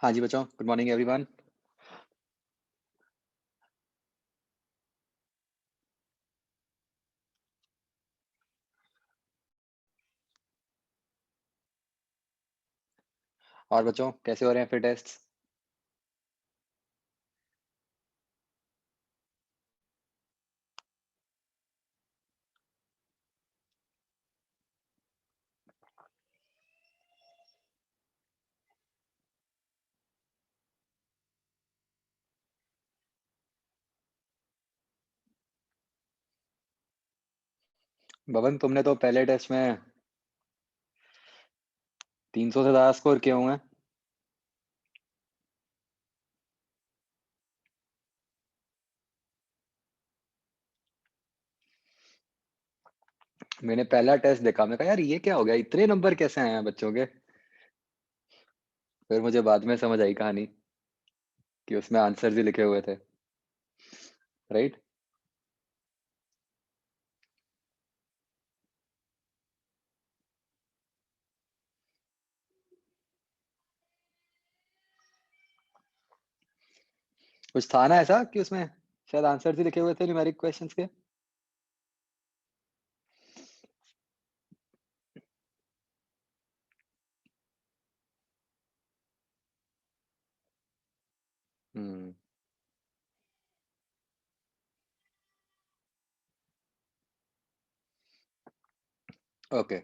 हाँ जी बच्चों, good morning everyone. और बच्चों कैसे हो रहे हैं फिर टेस्ट्स? बबन, तुमने तो पहले टेस्ट में 300 से ज़्यादा स्कोर किए हुए हैं। मैंने पहला टेस्ट देखा, मैं कहा यार ये क्या हो गया, इतने नंबर कैसे आए हैं बच्चों के। फिर मुझे बाद में समझ आई कहानी कि उसमें आंसर भी लिखे हुए थे। राइट। कुछ था ना ऐसा कि उसमें शायद आंसर भी लिखे हुए थे न्यूमेरिक क्वेश्चंस के। हम्म। ओके।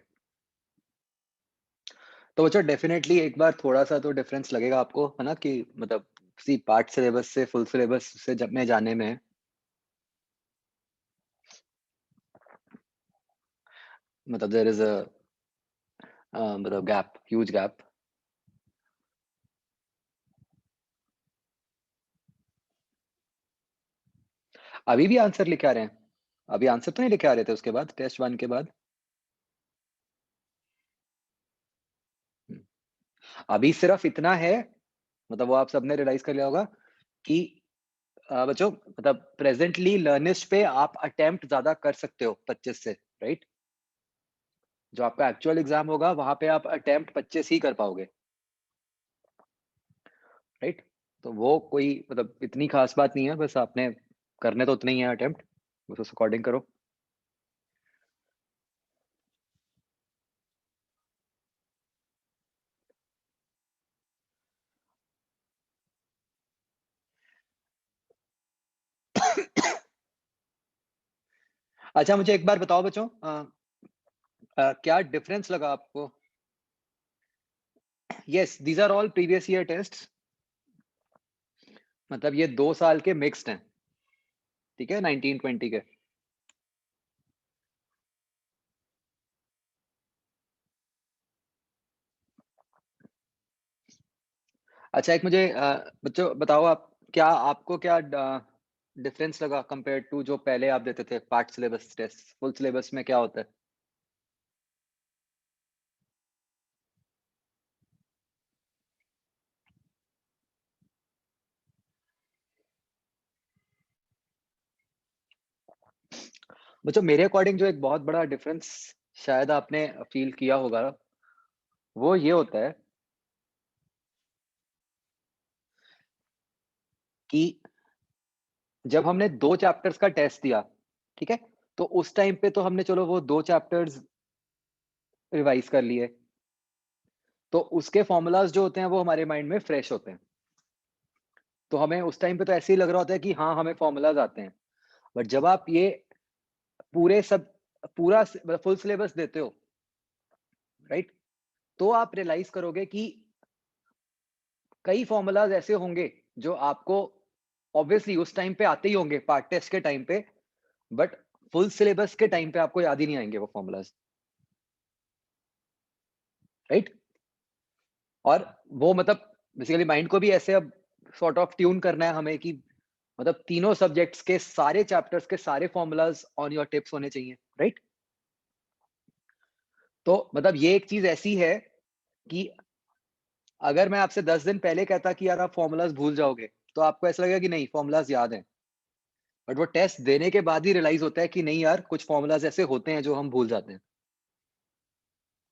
तो बच्चों डेफिनेटली एक बार थोड़ा सा तो डिफरेंस लगेगा आपको, है ना, कि मतलब सी पार्ट सिलेबस से फुल सिलेबस से जब में जाने में मतलब देयर इज अ मतलब गैप, ह्यूज गैप। अभी भी आंसर लिखे आ रहे हैं? अभी आंसर तो नहीं लिखे आ रहे थे उसके बाद, टेस्ट 1 के बाद? हम्म। अभी सिर्फ इतना है, मतलब वो आप सबने रियलाइज कर लिया होगा कि बच्चों मतलब प्रेजेंटली लर्निस्ट पे आप अटेम्प्ट ज्यादा कर सकते हो 25 से। राइट। जो आपका एक्चुअल एग्जाम होगा वहां पे आप अटेम्प्ट 25 ही कर पाओगे। राइट। तो वो कोई मतलब इतनी खास बात नहीं है, बस आपने करने तो उतने ही है अटेम्प्ट, बस उस अकॉर्डिंग करो। अच्छा मुझे एक बार बताओ बच्चों, क्या डिफरेंस लगा आपको? Yes, these are all previous year test. मतलब ये 2 साल के मिक्स्ड हैं। ठीक है, 1920 के। अच्छा एक मुझे बच्चों बताओ, आप क्या आपको क्या डिफरेंस लगा कंपेयर टू जो पहले आप देते थे part syllabus test? Full syllabus में क्या होता है? बच्चों मेरे अकॉर्डिंग जो एक बहुत बड़ा डिफरेंस शायद आपने फील किया होगा, वो ये होता है कि जब हमने 2 चैप्टर्स का टेस्ट दिया, ठीक है, तो उस टाइम पे तो हमने चलो वो 2 चैप्टर्स रिवाइज कर लिए, तो उसके फॉर्मूलाज जो होते हैं वो हमारे माइंड में फ्रेश होते हैं। तो हमें उस टाइम पे तो ऐसे ही लग रहा होता है कि हाँ हमें फॉर्मूलाज आते हैं। बट जब आप ये पूरे सब पूरा फुल सिलेबस देते हो, राइट, तो आप रियलाइज करोगे कि कई फॉर्मूलाज ऐसे होंगे जो आपको ऑब्वियसली उस टाइम पे आते ही होंगे पार्ट टेस्ट के टाइम पे, बट फुल सिलेबस के टाइम पे आपको याद ही नहीं आएंगे वो फॉर्मूलाज। राइट। और वो मतलब बेसिकली माइंड को भी ऐसे अब सॉर्ट ऑफ ट्यून करना है हमें कि मतलब तीनों सब्जेक्ट्स के सारे चैप्टर्स के सारे फॉर्मूलाज ऑन योर टिप्स होने चाहिए। राइट। तो मतलब ये एक चीज ऐसी है कि अगर मैं आपसे 10 दिन पहले कहता कि यार आप फॉर्मूलाज भूल जाओगे, तो आपको ऐसा लगेगा कि नहीं फॉर्मूलाज याद हैं। बट वो टेस्ट देने के बाद ही रियलाइज होता है कि नहीं यार कुछ फॉर्मूलाज ऐसे होते हैं जो हम भूल जाते हैं।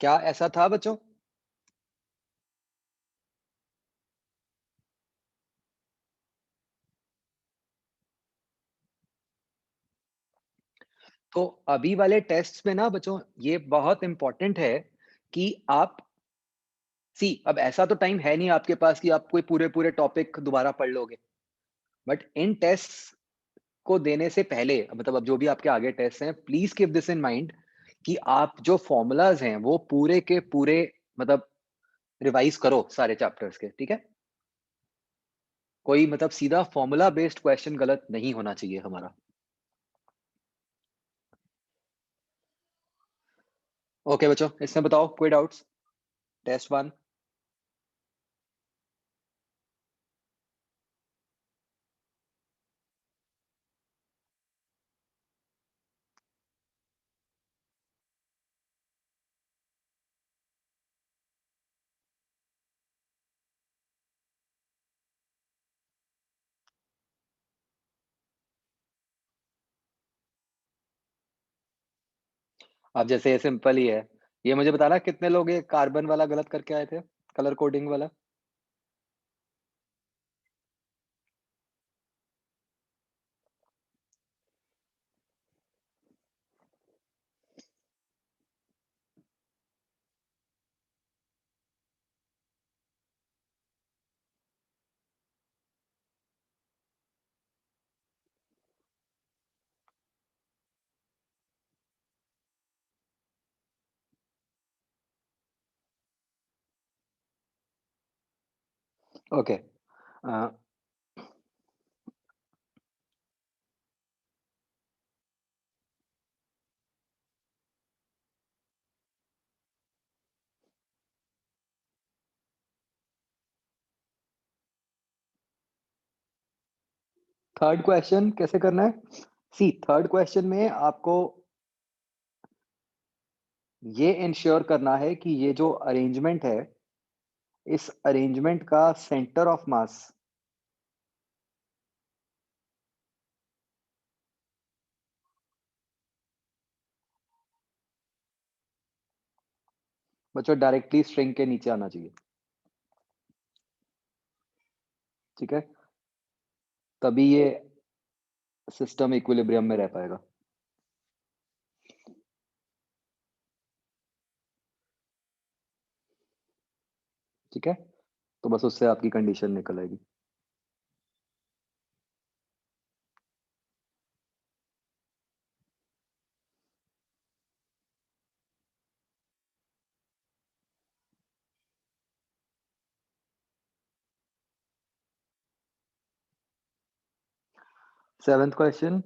क्या ऐसा था बच्चों? तो अभी वाले टेस्ट्स में ना बच्चों ये बहुत इम्पोर्टेंट है कि आप अब ऐसा तो टाइम है नहीं आपके पास कि आप कोई पूरे-पूरे टॉपिक दोबारा पढ़ लोगे। बट इन टेस्ट्स को देने से पहले मतलब अब जो भी आपके आगे टेस्ट हैं, please keep this in mind कि आप जो फ़ॉर्मूलाज़ हैं, वो पूरे के पूरे मतलब रिवाइज़ करो सारे चैप्टर्स के, ठीक है? कोई मतलब सीधा फ़ॉर्मूला बेस्ड क्वेश्चन गलत नहीं होना चाहिए हमारा। ओके बच्चों, इसमें बताओ कोई डाउट्स? टेस्ट 1। अब जैसे ये सिंपल ही है। ये मुझे बताना कितने लोग ये कार्बन वाला गलत करके आए थे? कलर कोडिंग वाला? ओके। अ, थर्ड क्वेश्चन कैसे करना है? थर्ड क्वेश्चन में आपको ये एन्श्योर करना है कि ये जो अरेंजमेंट है, इस अरेंजमेंट का सेंटर ऑफ मास बच्चों डायरेक्टली स्ट्रिंग के नीचे आना चाहिए, ठीक है? तभी ये सिस्टम इक्विलिब्रियम में रह पाएगा, ठीक है? तो बस उससे आपकी कंडीशन निकल आएगी। 7th question.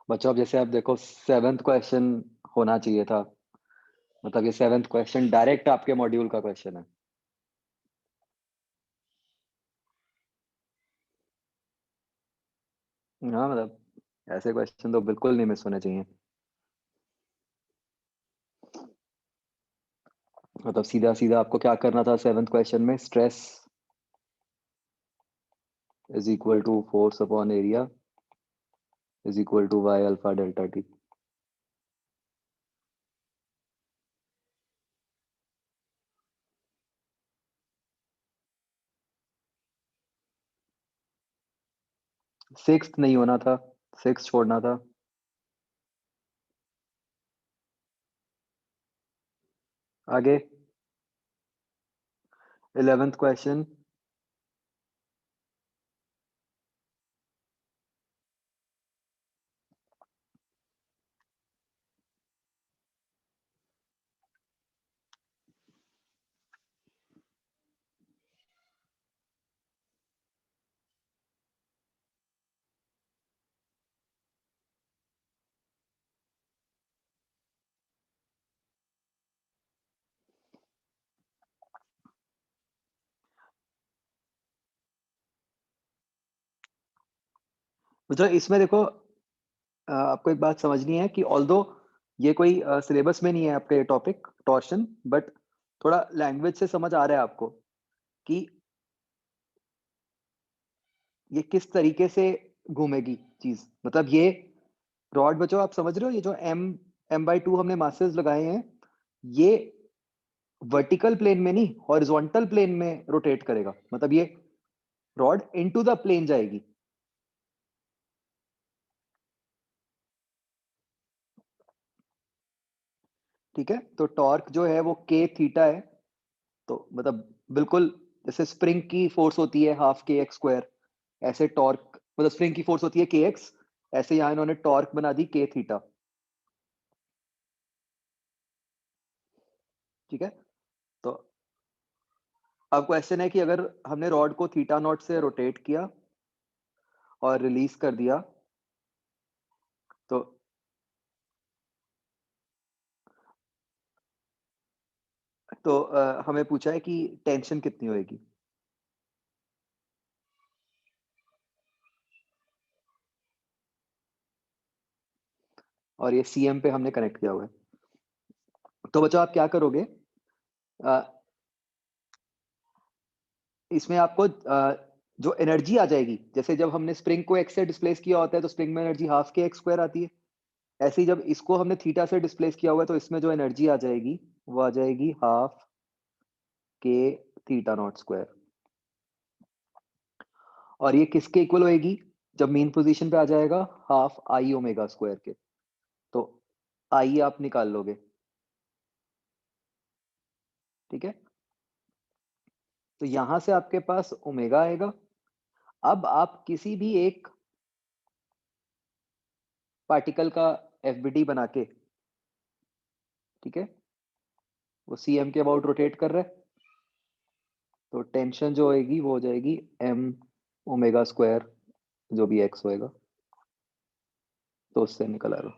बच्चों अब जैसे आप देखो 7th क्वेश्चन होना चाहिए था, मतलब ये 7th क्वेश्चन डायरेक्ट आपके मॉड्यूल का क्वेश्चन है। हाँ, मतलब ऐसे क्वेश्चन तो बिल्कुल नहीं मिस होने चाहिए। मतलब सीधा-सीधा आपको क्या करना था 7th क्वेश्चन में stress is equal to force upon area is equal to y alpha delta t। 6th नहीं होना था, 6th छोड़ना था। आगे 11th क्वेश्चन। मतलब इसमें देखो आपको एक बात समझनी है कि ऑल्दो ये कोई सिलेबस में नहीं है आपका ये टॉपिक टॉर्शन, बट थोड़ा लैंग्वेज से समझ आ रहा है आपको कि ये किस तरीके से घूमेगी चीज़। मतलब ये रॉड बच्चों आप समझ रहे हो ये जो m/2 हमने मासेस लगाए हैं, ये वर्टिकल प्लेन में नहीं, हॉरिजॉन्टल प्लेन में रोटेट करेगा। मतलब ये रॉड इनटू द प्लेन जाएगी। ठीक है, तो टॉर्क जो है वो k थीटा है। तो मतलब बिल्कुल जैसे स्प्रिंग की फोर्स होती है हाफ के एक्स स्क्वायर, ऐसे टॉर्क मतलब स्प्रिंग की फोर्स होती है के एक्स, ऐसे यहां इन्होंने टॉर्क बना दी के थीटा। ठीक है, तो अब क्वेश्चन है कि अगर हमने रॉड को थीटा नॉट से रोटेट किया और रिलीज कर दिया तो हमें पूछा है कि टेंशन कितनी होगी। और ये सीएम पे हमने कनेक्ट किया हुआ है। तो बच्चों आप क्या करोगे, अ, इसमें आपको जो एनर्जी आ जाएगी, जैसे जब हमने स्प्रिंग को एक्स से डिस्प्लेस किया होता है तो स्प्रिंग में एनर्जी हाफ के एक्स स्क्वायर आती है, ऐसे ही जब इसको हमने थीटा से डिस्प्लेस किया हुआ है तो इसमें जो एनर्जी आ जाएगी वो आ जाएगी हाफ के थीटा नॉट स्क्वायर। और ये किसके इक्वल होएगी, जब मेन पोजीशन पे आ जाएगा हाफ आई ओमेगा स्क्वायर के। तो आई आप निकाल लोगे। ठीक है, तो यहां से आपके पास ओमेगा आएगा। अब आप किसी भी एक पार्टिकल का एफबीडी बना के, ठीक है, वो सीएम के अबाउट रोटेट कर रहा है, तो टेंशन जो होएगी वो हो जाएगी एम ओमेगा स्क्वायर, जो भी एक्स होएगा, तो उससे निकल आएगा।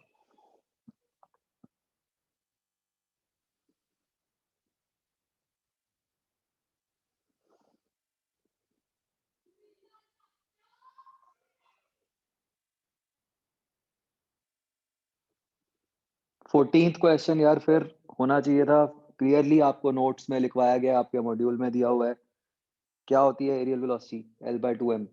14th क्वेश्चन यार फिर होना चाहिए था क्लियरली, आपको नोट्स में लिखवाया गया, आपके मॉड्यूल में दिया हुआ है। क्या होती है areal velocity, L/2m।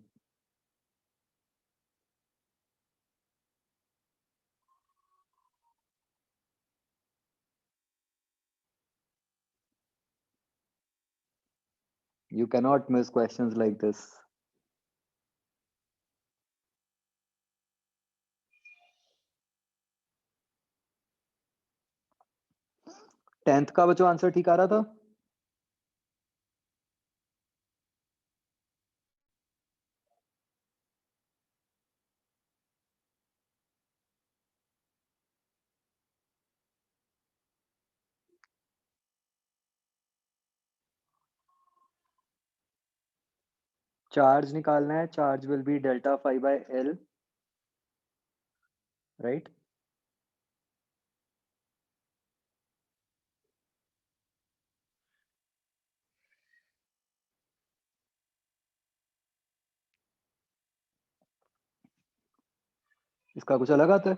You cannot miss questions like this. 10th का बच्चों आंसर ठीक आ रहा था। चार्ज निकालना है, charge will be delta phi by L, right. इसका कुछ अलग आता है।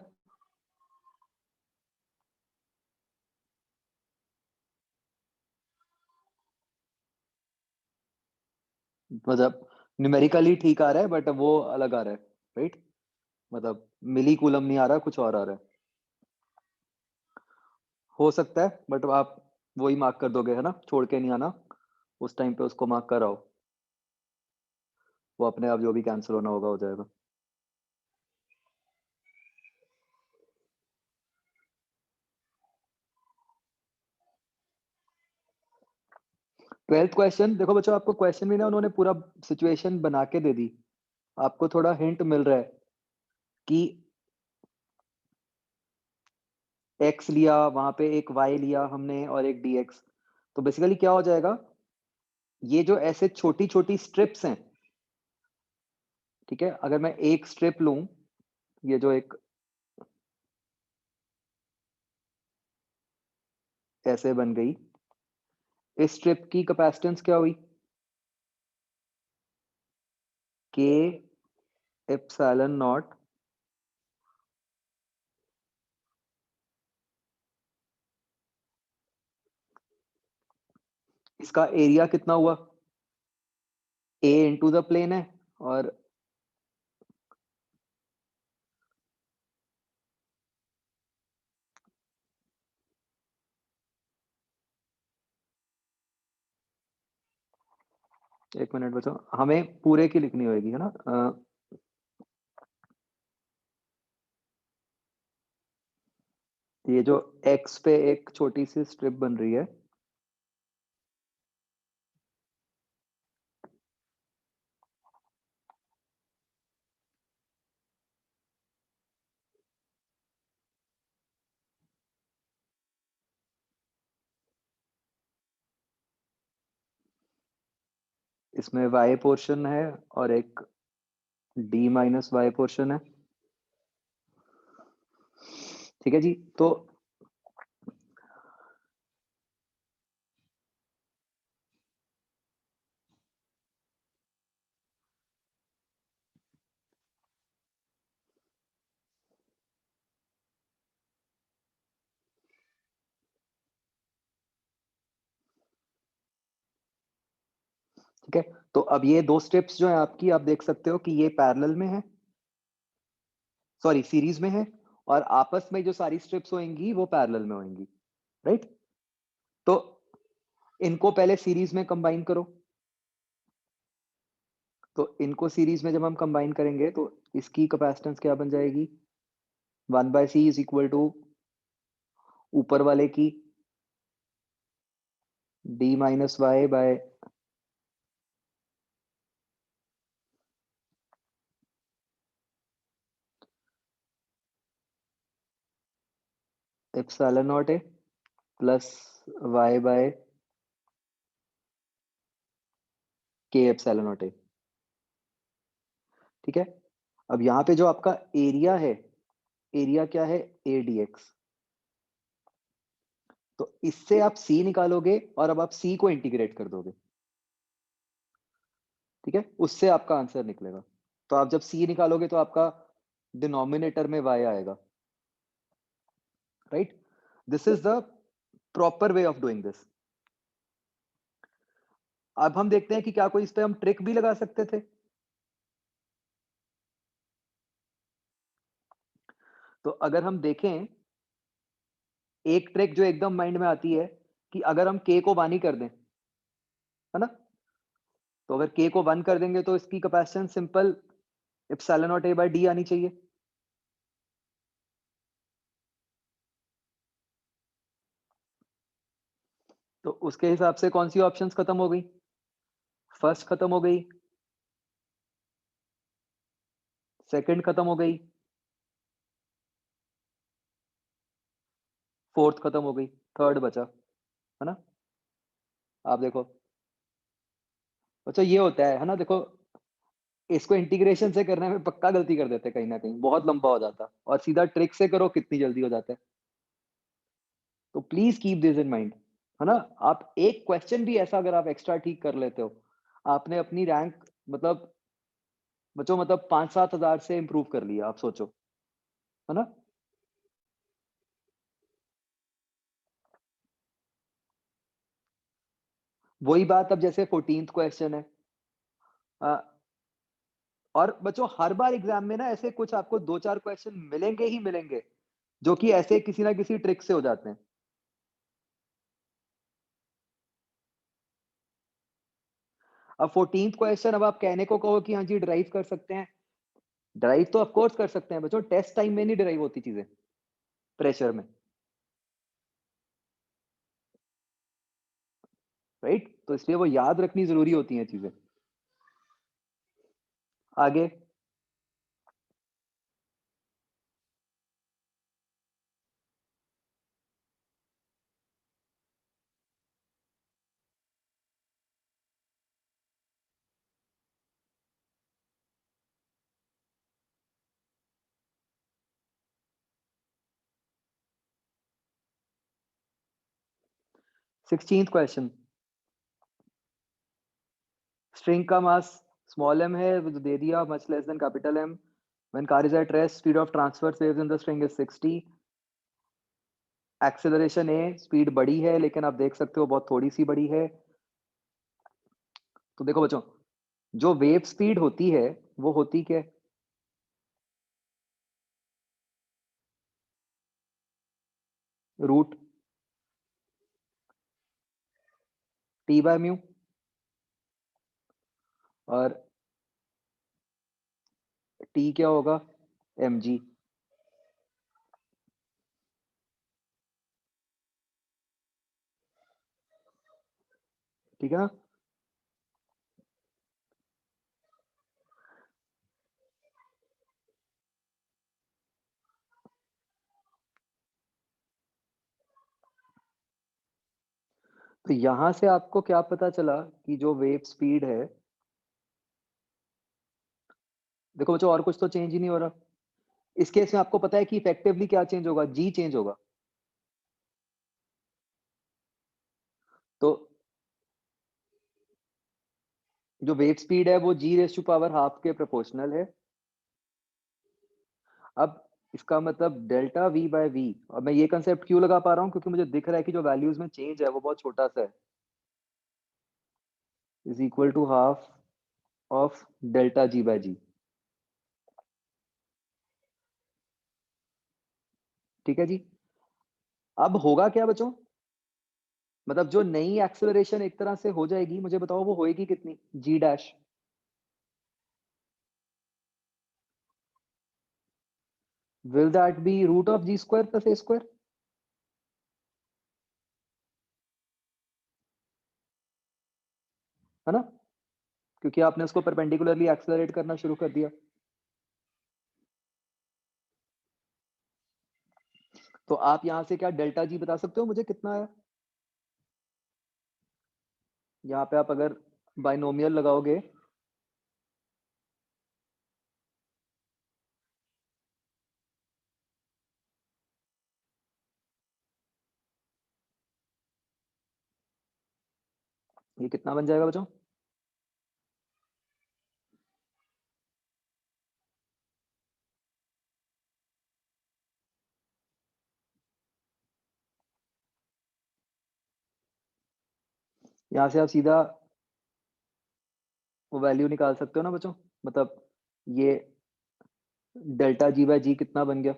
मतलब न्यूमेरिकली ठीक आ रहा है बट वो अलग आ रहा है, राइट। मतलब मिली कूलम नहीं आ रहा, कुछ और आ रहा है। हो सकता है बट आप वही मार्क कर दोगे, है ना, छोड़ के नहीं आना, उस टाइम पे उसको मार्क कराओ, वो अपने आप जो भी कैंसिल होना होगा हो जाएगा। 12th क्वेश्चन देखो बच्चों, आपको क्वेश्चन भी ना उन्होंने पूरा सिचुएशन बना के दे दी, आपको थोड़ा हिंट मिल रहा है कि x लिया, वहां पे एक y लिया हमने और एक dx। तो बेसिकली क्या हो जाएगा, ये जो ऐसे छोटी छोटी स्ट्रिप्स हैं, ठीक है, अगर मैं एक स्ट्रिप लूं, ये जो एक ऐसे बन गई, इस स्ट्रिप की कैपेसिटेंस क्या हुई, k एप्सिलॉन नॉट, इसका एरिया कितना हुआ, a इंटू द प्लेन है, और एक मिनट बचो, हमें पूरे की लिखनी होगी, है ना? ये जो एक्स पे एक छोटी सी स्ट्रिप बन रही है, इसमें y पोर्शन है और एक d माइनस वाई पोर्शन है। ठीक है जी। तो ठीक है, तो अब ये दो स्ट्रिप्स जो है आपकी, आप देख सकते हो कि ये पैरेलल में है, सॉरी सीरीज में है, और आपस में जो सारी स्ट्रिप्स होंगी वो पैरेलल में होंगी, राइट? तो इनको पहले सीरीज में कंबाइन करो। तो इनको सीरीज में जब हम कंबाइन करेंगे तो इसकी कैपेसिटेंस क्या बन जाएगी? 1/c इज इक्वल टू ऊपर वाले की d minus y by epsilon not A plus y by k epsilon not A. ठीक है, अब यहाँ पे जो आपका एरिया है, एरिया क्या है? A D x. तो इससे आप c निकालोगे और अब आप c को इंटीग्रेट कर दोगे। ठीक है, उससे आपका आंसर निकलेगा। तो आप जब c निकालोगे तो आपका डिनोमिनेटर में y आएगा, right? This is the proper way of doing this. अब हम देखते हैं कि क्या कोई इस पे हम ट्रिक भी लगा सकते थे। तो अगर हम देखें, एक ट्रिक जो एकदम माइंड में आती है कि अगर हम k को 1 ही कर दें, है ना? तो अगर k को 1 कर देंगे तो इसकी capacitance simple epsilon not a by d आनी चाहिए। तो उसके हिसाब से कौन सी ऑप्शंस खत्म हो गई? फर्स्ट खत्म हो गई, सेकंड खत्म हो गई, फोर्थ खत्म हो गई, थर्ड बचा, है ना? आप देखो, अच्छा ये होता है ना? देखो, इसको इंटीग्रेशन से करने में पक्का गलती कर देते हैं, कहीं ना कहीं बहुत लंबा हो जाता, और सीधा ट्रिक से करो कितनी जल्दी हो जाता है। तो please keep this in mind, है ना? आप एक क्वेश्चन भी ऐसा अगर आप एक्स्ट्रा ठीक कर लेते हो, आपने अपनी रैंक मतलब बच्चों मतलब 5-7 हजार से इंप्रूव कर लिया, आप सोचो, है ना? वही बात अब जैसे 14th क्वेश्चन है, अ, और बच्चों हर बार एग्जाम में ना ऐसे कुछ आपको 2-4 क्वेश्चन मिलेंगे ही मिलेंगे जो कि ऐसे किसी ना किसी ट्रिक से हो जाते हैं। अब 14th क्वेश्चन, अब आप कहने को कहो कि हाँ जी ड्राइव कर सकते हैं, ड्राइव तो ऑफ कोर्स कर सकते हैं बच्चों, टेस्ट टाइम में नहीं ड्राइव होती चीजें, प्रेशर में, राइट? तो इसलिए वो याद रखनी जरूरी होती हैं चीजें। आगे, 16th क्वेश्चन, स्ट्रिंग का मास स्मॉल m है, वो दे दिया much less than capital M, when car is at rest speed of transfer waves in the string is 60, acceleration a, speed बड़ी है लेकिन आप देख सकते हो बहुत थोड़ी सी बड़ी है। तो देखो बच्चों, जो वेव स्पीड होती है वो होती क्या है? रूट t बाय म्यू, और टी क्या होगा? mg। ठीक है ना? तो यहां से आपको क्या पता चला कि जो वेव स्पीड है, देखो बच्चों, और कुछ तो चेंज ही नहीं हो रहा। इस केस में आपको पता है कि इफेक्टिवली क्या चेंज होगा? जी चेंज होगा। तो जो वेव स्पीड है वो जी रेज़ टू पावर हाफ के प्रोपोर्शनल है। अब इसका मतलब डेल्टा वी बाय वी, और मैं ये कंसेप्ट क्यों लगा पा रहा हूँ, क्योंकि मुझे दिख रहा है कि जो वैल्यूज में चेंज है वो बहुत छोटा सा है, is equal to half of delta g by g. ठीक है जी। अब होगा क्या बच्चों? मतलब जो नई एक्सेलरेशन एक तरह से हो जाएगी, मुझे बताओ वो होएगी कितनी? G dash will that be root of g square plus a square? है ना? क्योंकि आपने उसको परपेंडिकुलरली एक्सेलरेट करना शुरू कर दिया। तो आप यहां से क्या डेल्टा जी बता सकते हो मुझे कितना है? यहाँ पे आप अगर बाइनोमियल लगाओगे, ये कितना बन जाएगा बच्चों? यहाँ से आप सीधा वो वैल्यू निकाल सकते हो ना बच्चों। मतलब ये डेल्टा जी बाय जी कितना बन गया?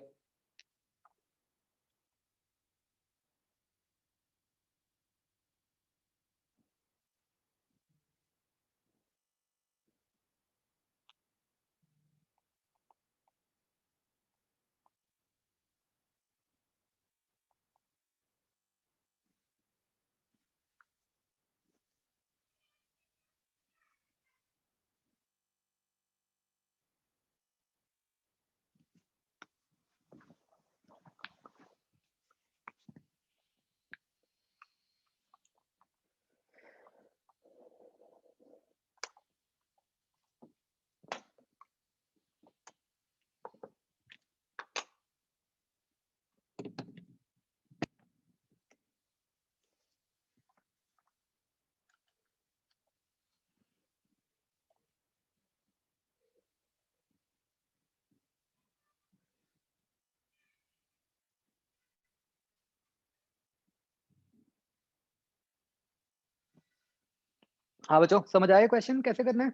हाँ बच्चों, समझ आए क्वेश्चन कैसे करना है?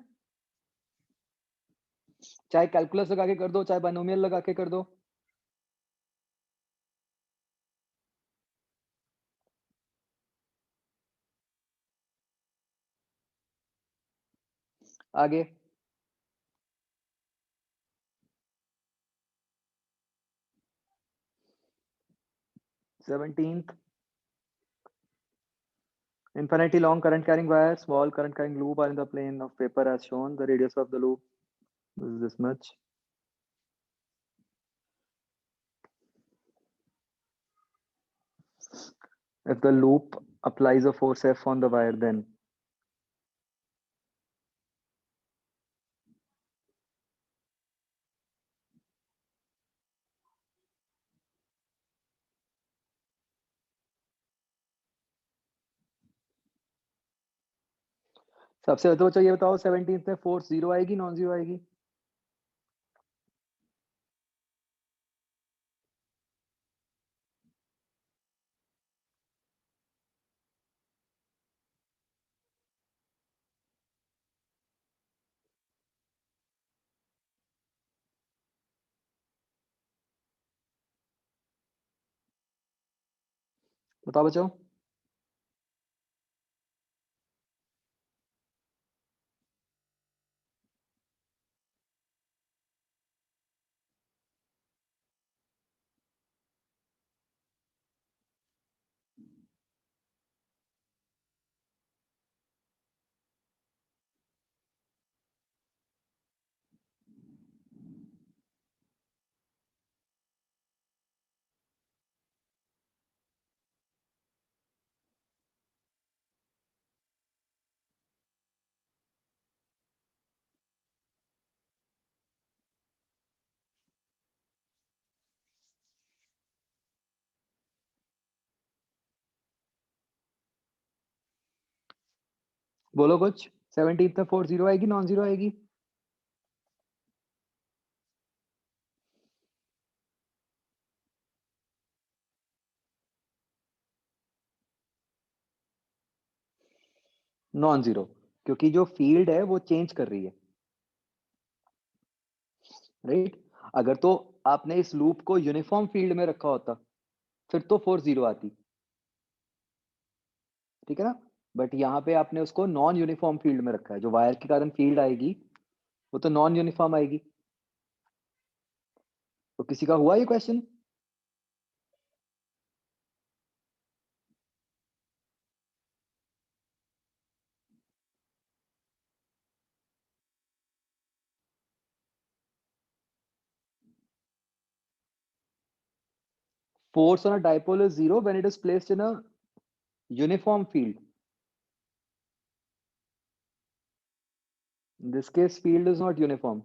चाहे कैलकुलस लगा के कर दो, चाहे बाइनोमियल लगा के कर दो। आगे 17th, infinitely long current carrying wire, small current carrying loop are in the plane of paper as shown. The radius of the loop is this much. If the loop applies a force F on the wire, then सबसे पहले तो बच्चों ये बताओ 17th में force zero आएगी non zero आएगी? बताओ बच्चों। बोलो कुछ। 17th में 4 जीरो आएगी, नॉन जीरो आएगी? नॉन जीरो, क्योंकि जो फील्ड है वो चेंज कर रही है, राइट? अगर तो आपने इस लूप को यूनिफॉर्म फील्ड में रखा होता, फिर तो 4 जीरो आती, ठीक है ना? बट यहाँ पे आपने उसको नॉन यूनिफॉर्म फील्ड में रखा है, जो वायर के कारण फील्ड आएगी वो तो नॉन यूनिफॉर्म आएगी। तो किसी का हुआ ये question? Force on a dipole is zero when it is placed in a uniform field. In this case, field is not uniform.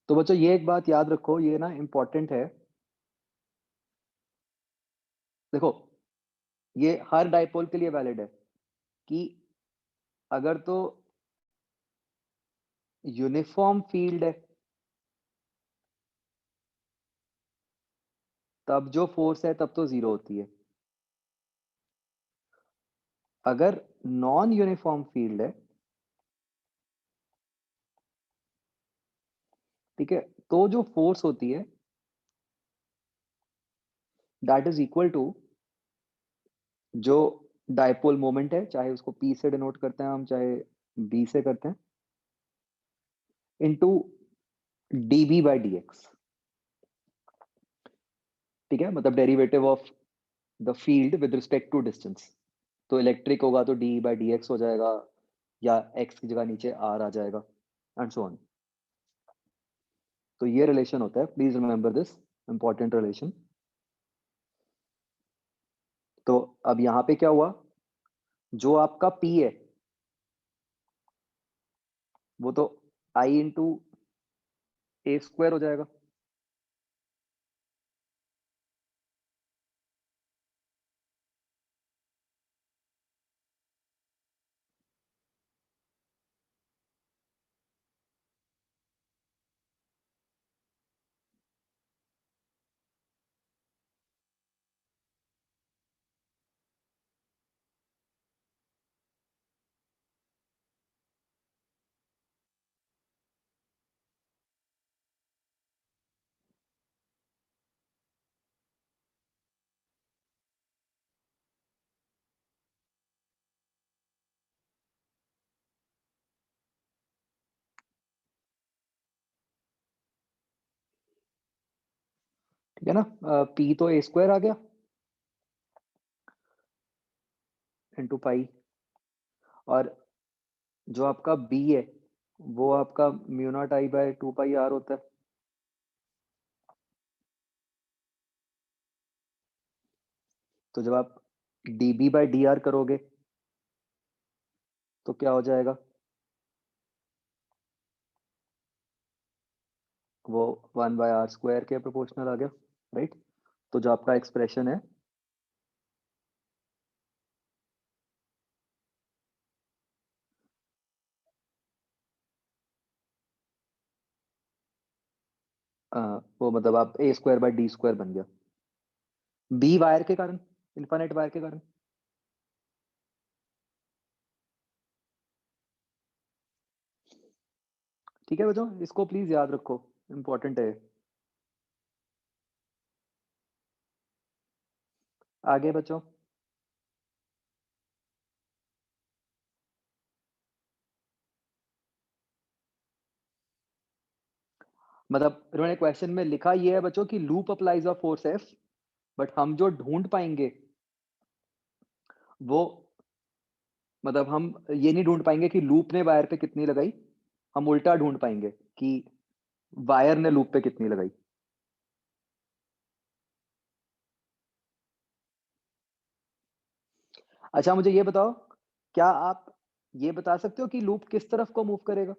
तो बच्चों ये एक बात याद रखो, ये ना इंपॉर्टेंट है। देखो, ये हर डाइपोल के लिए वैलिड है कि अगर तो यूनिफॉर्म फील्ड है तब जो फोर्स है तब तो जीरो होती है। अगर नॉन यूनिफॉर्म फील्ड है, ठीक है, तो जो फोर्स होती है दैट इज इक्वल टू जो डाइपोल मोमेंट है, चाहे उसको पी से डिनोट करते हैं हम, चाहे बी से करते हैं, into d b by d x. ठीक है, मतलब derivative of the field with respect to distance. तो इलेक्ट्रिक होगा तो डी बाई डी एक्स हो जाएगा, या एक्स की जगह नीचे आर आ जाएगा, एंड सो ऑन। तो ये रिलेशन होता है, please remember this important relation. तो अब यहां पे क्या हुआ, जो आपका P है वो तो आई इंटू ए स्क्वायर हो जाएगा। ठीक है ना? P तो ए स्क्वायर आ गया इंटू पाई, और जो आपका B है वो आपका mu not I by 2 pi R होता है। तो जब आप dB बाई डी आर करोगे तो क्या हो जाएगा, वो 1/r² के प्रोपोर्शनल आ गया, राइट? तो जो आपका एक्सप्रेशन है वो मतलब आप a² बाई d² बन गया, बी वायर के कारण, इन्फाइनाइट वायर के कारण। ठीक है बच्चों, इसको प्लीज याद रखो, इंपॉर्टेंट है। आगे बच्चों, मतलब इन्होंने क्वेश्चन में लिखा ये है बच्चों कि loop applies of force F, but हम जो ढूंढ पाएंगे वो, मतलब हम ये नहीं ढूंढ पाएंगे कि लूप ने वायर पे कितनी लगाई, हम उल्टा ढूंढ पाएंगे कि वायर ने लूप पे कितनी लगाई। अच्छा मुझे ये बताओ, क्या आप ये बता सकते हो कि लूप किस तरफ को मूव करेगा?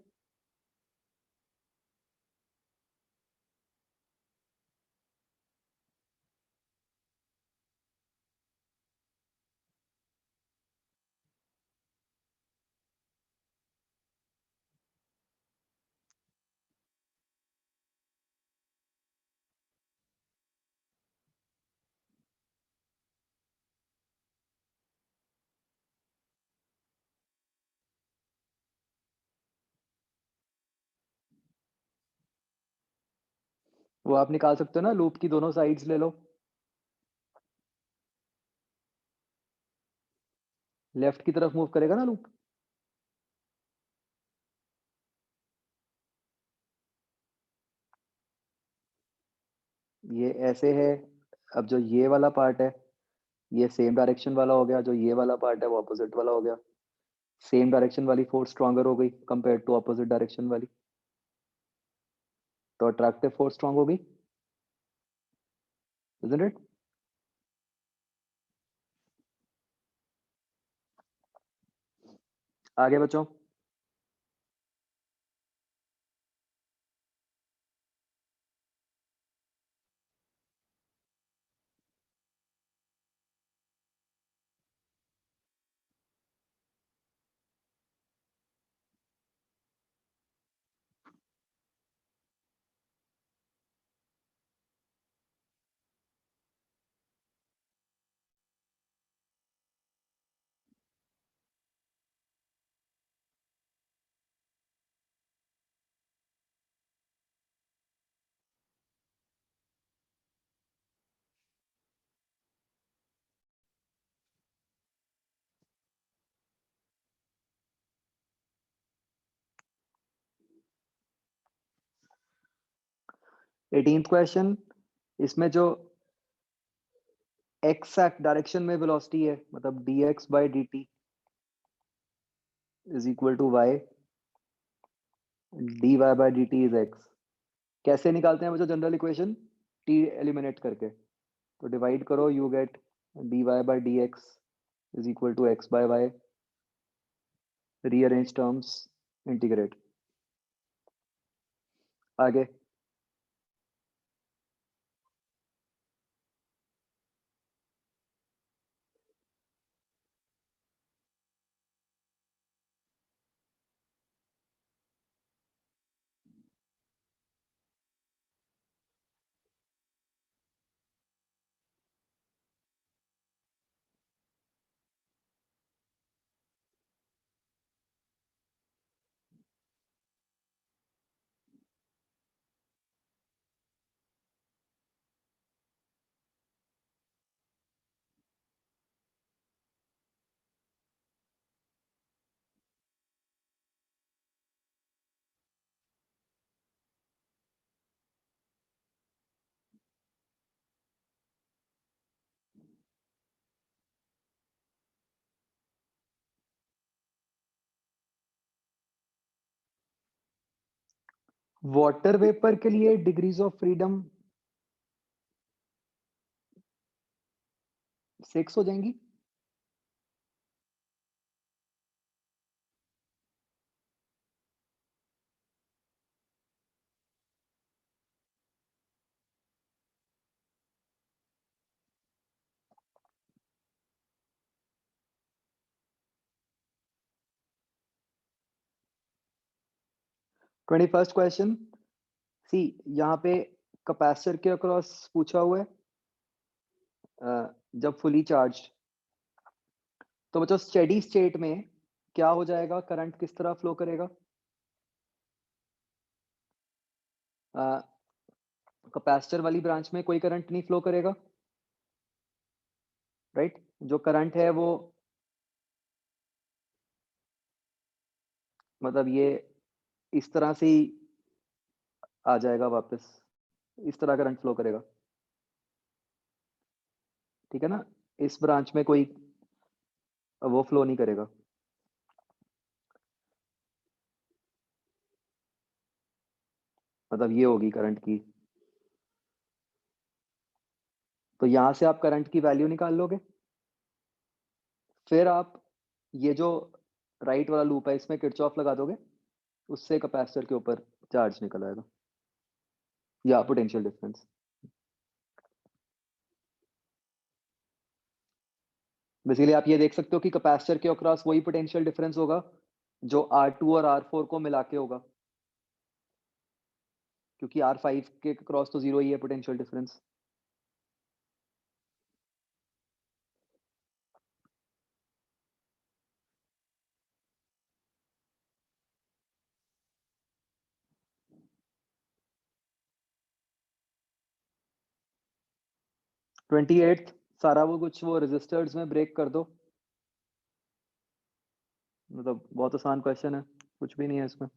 वो आप निकाल सकते हो ना, लूप की दोनों साइड्स ले लो। लेफ्ट की तरफ मूव करेगा ना लूप? ये ऐसे है। अब जो ये वाला पार्ट है, ये सेम डायरेक्शन वाला हो गया, जो ये वाला पार्ट है वो अपोजिट वाला हो गया। सेम डायरेक्शन वाली फोर्स स्ट्रॉन्गर हो गई कंपेयर टू अपोजिट डायरेक्शन वाली, तो अट्रैक्टिव फोर्स स्ट्रॉन्ग होगी, इजंट इट? आगे बच्चों। 18th क्वेश्चन, इसमें जो एक्स डायरेक्शन में वेलोसिटी है, मतलब dx by dt is equal to y, dy by dt is x। कैसे निकालते हैं बच्चों जनरल इक्वेशन? t एलिमिनेट करके, तो डिवाइड करो, you get dy by dx is equal to x by y, rearrange terms, integrate. आगे। Water vapour के लिए डिग्रीज ऑफ फ्रीडम 6 हो जाएंगी। 21st क्वेश्चन, सी यहाँ पे कैपेसिटर के अक्रॉस पूछा हुआ है, जब फुली चार्ज, तो बच्चों स्टेडी स्टेट में क्या हो जाएगा, करंट किस तरह फ्लो करेगा? कैपेसिटर वाली ब्रांच में कोई करंट नहीं फ्लो करेगा, राइट? जो करंट है वो, मतलब ये इस तरह से ही आ जाएगा वापस, इस तरह करंट फ्लो करेगा, ठीक है ना? इस ब्रांच में कोई वो फ्लो नहीं करेगा। मतलब ये होगी करंट की, तो यहां से आप करंट की वैल्यू निकाल लोगे। फिर आप ये जो राइट वाला लूप है इसमें किरचॉफ लगा दोगे, उससे कैपेसिटर के ऊपर चार्ज निकल आएगा या पोटेंशियल डिफरेंस। बेसिकली आप ये देख सकते हो कि कैपेसिटर के अक्रॉस वही पोटेंशियल डिफरेंस होगा जो R2 और R4 को मिला के होगा, क्योंकि R5 के क्रॉस तो 0 ही है पोटेंशियल डिफरेंस। ट्वेंटी एट सारा वो कुछ वो रजिस्टर्स में ब्रेक कर दो। मतलब बहुत आसान क्वेश्चन है, कुछ भी नहीं है इसमें।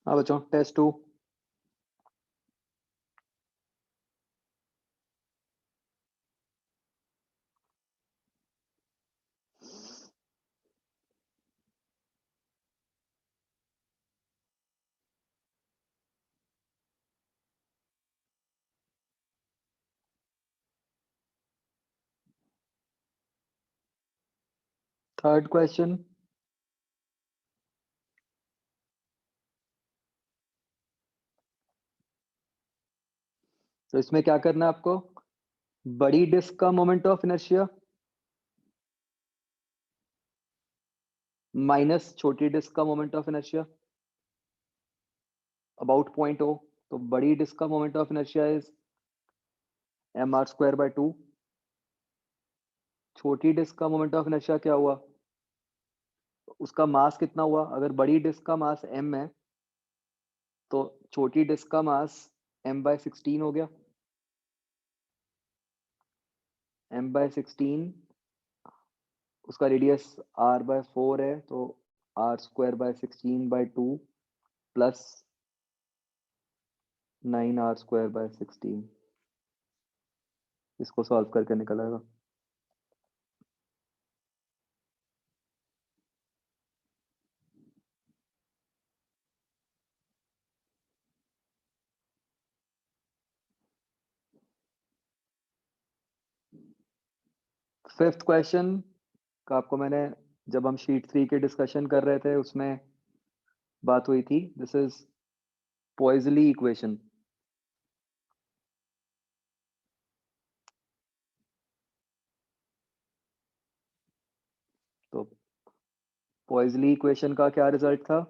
हाँ बच्चों, टेस्ट 2। थर्ड क्वेश्चन, तो इसमें क्या करना है आपको? बड़ी डिस्क का मोमेंट ऑफ इनर्शिया माइनस छोटी डिस्क का moment of inertia about point O. तो बड़ी डिस्क का moment of inertia is mr²/2। छोटी डिस्क का मोमेंट ऑफ इनर्शिया क्या हुआ? उसका मास कितना हुआ? अगर बड़ी डिस्क का मास m है तो छोटी डिस्क का मास m/16 हो गया। m/16, उसका रेडियस r/4 है, तो r²/16/2 प्लस 9r²/16। इसको सॉल्व करके निकल आएगा। फिफ्थ क्वेश्चन का आपको मैंने, जब हम शीट 3 के डिस्कशन कर रहे थे उसमें बात हुई थी। This is Poiseuille equation. तो पॉइजली इक्वेशन का क्या रिजल्ट था?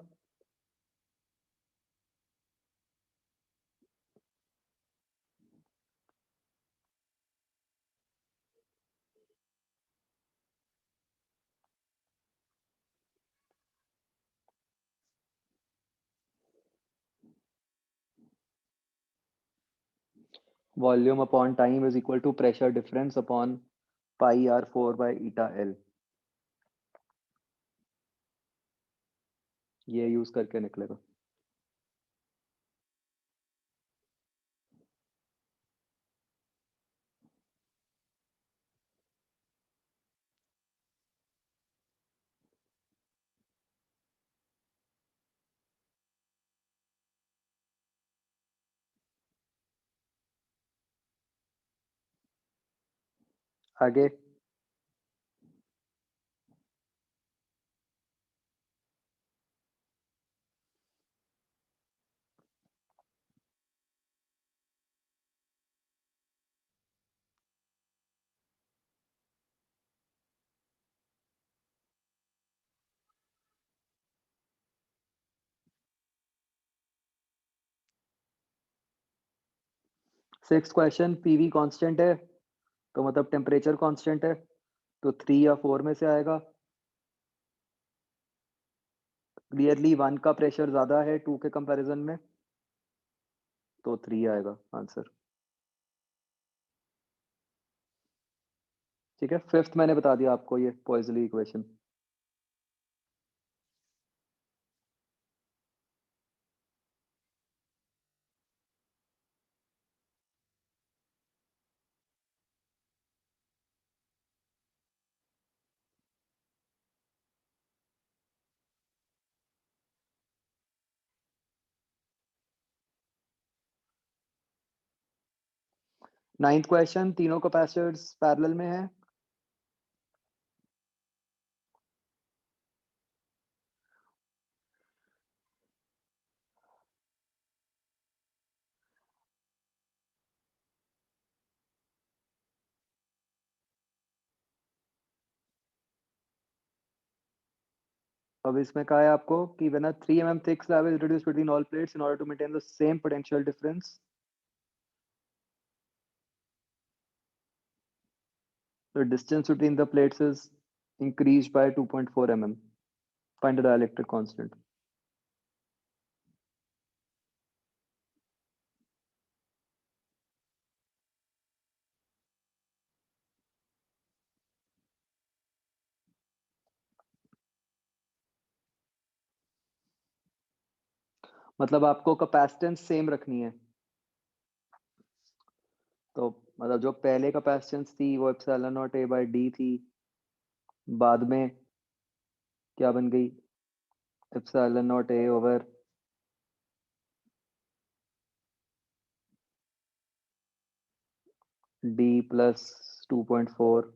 Volume upon time is equal to pressure difference upon πr4/ηL। ये यूज करके निकलेगा। आगे, सिक्स क्वेश्चन, पीवी कांस्टेंट है तो मतलब टेम्परेचर कांस्टेंट है, तो 3 या 4 में से आएगा। क्लियरली 1 का प्रेशर ज्यादा है 2 के कंपैरिजन में। तो 3 आएगा आंसर। ठीक है, फिफ्थ मैंने बता दिया आपको, ये पॉइजली इक्वेशन। नाइन्थ क्वेश्चन, तीनों कैपेसिटर्स पैरेलल में है। अब इसमें कहा है आपको कि when a 3 mm thick slab is introduced between all plates in order to maintain the same potential difference, the distance between the plates is increased by 2.4 mm. Find the dielectric constant. मतलब आपको capacitance same रखनी है। तो मतलब जो पहले capacitance थी वो epsilon not A by D थी, बाद में क्या बन गई, epsilon not A over D plus 2.4।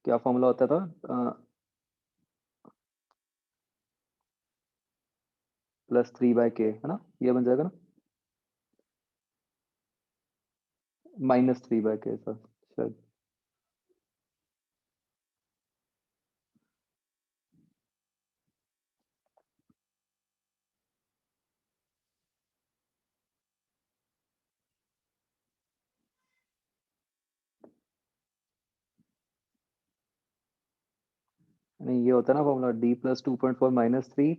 क्या फॉर्मूला होता था, प्लस 3/k है ना, ये बन जाएगा ना, -3/k था शायद। नहीं, ये होता है ना फॉर्मूला, d+2.4 -3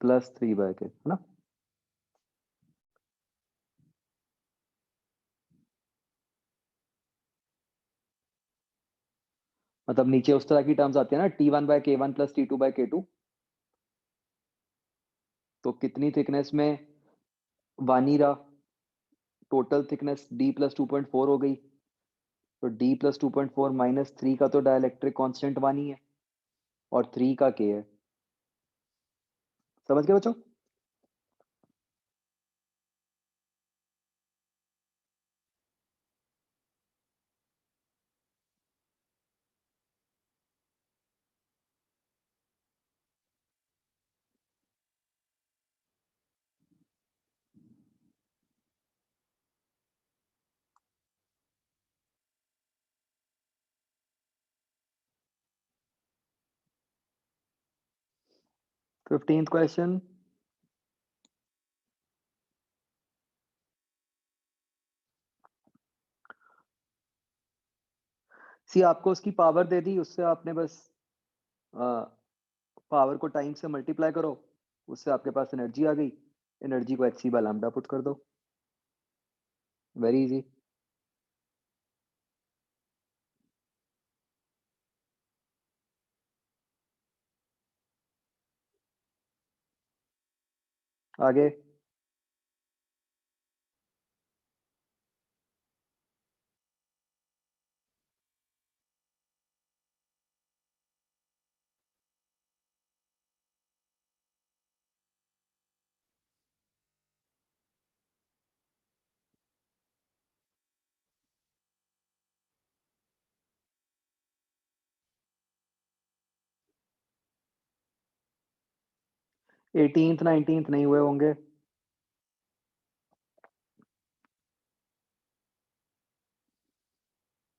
प्लस 3/k है ना। मतलब नीचे उस तरह की टर्म्स आती है ना, T1/k1 प्लस T2/k2। तो कितनी थिकनेस में 1 ही रहा, टोटल थिकनेस d+2.4 हो गई, तो d+2.4 -3 का तो डाइलेक्ट्रिक कांस्टेंट 1 ही है, और 3 का k है। समझ गए बच्चों? फिफ्टींथ क्वेश्चन, सी आपको उसकी पावर दे दी, उससे आपने बस पावर को टाइम से मल्टीप्लाई करो, उससे आपके पास एनर्जी आ गई, एनर्जी को hc/लैम्डा पुट कर दो। Very easy. आगे, एटीनथ 19th नहीं हुए होंगे,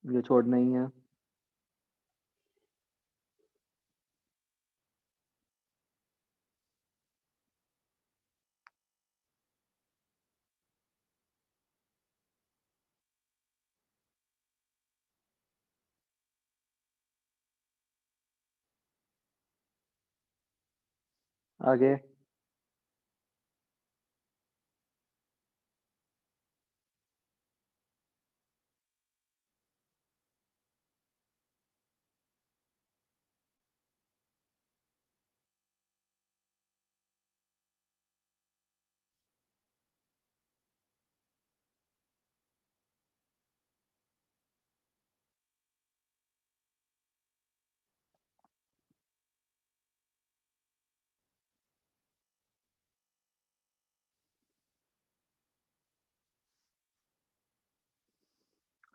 ये छोड़ना ही है। आगे।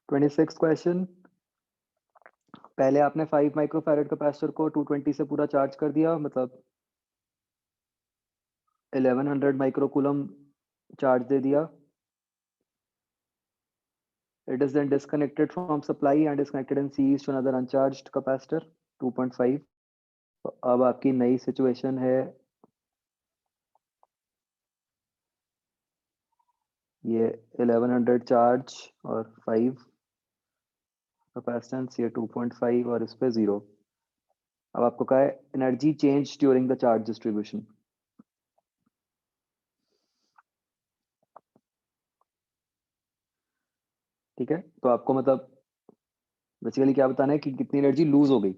26 क्वेश्चन। पहले आपने 5 माइक्रोफैरड कैपेसिटर को 220 से पूरा चार्ज कर दिया, मतलब 1100 माइक्रोकूलम चार्ज दे दिया। It is then disconnected from supply and is connected in series to another uncharged capacitor 2.5। अब आपकी नई सिचुएशन है, ये 1100 चार्ज और 5 कैपेसिटेंस, ये 2.5 और इस पे 0। अब आपको कहा है energy change during the charge distribution. ठीक है, तो आपको मतलब बेसिकली क्या बताना है कि कितनी एनर्जी लूज हो गई।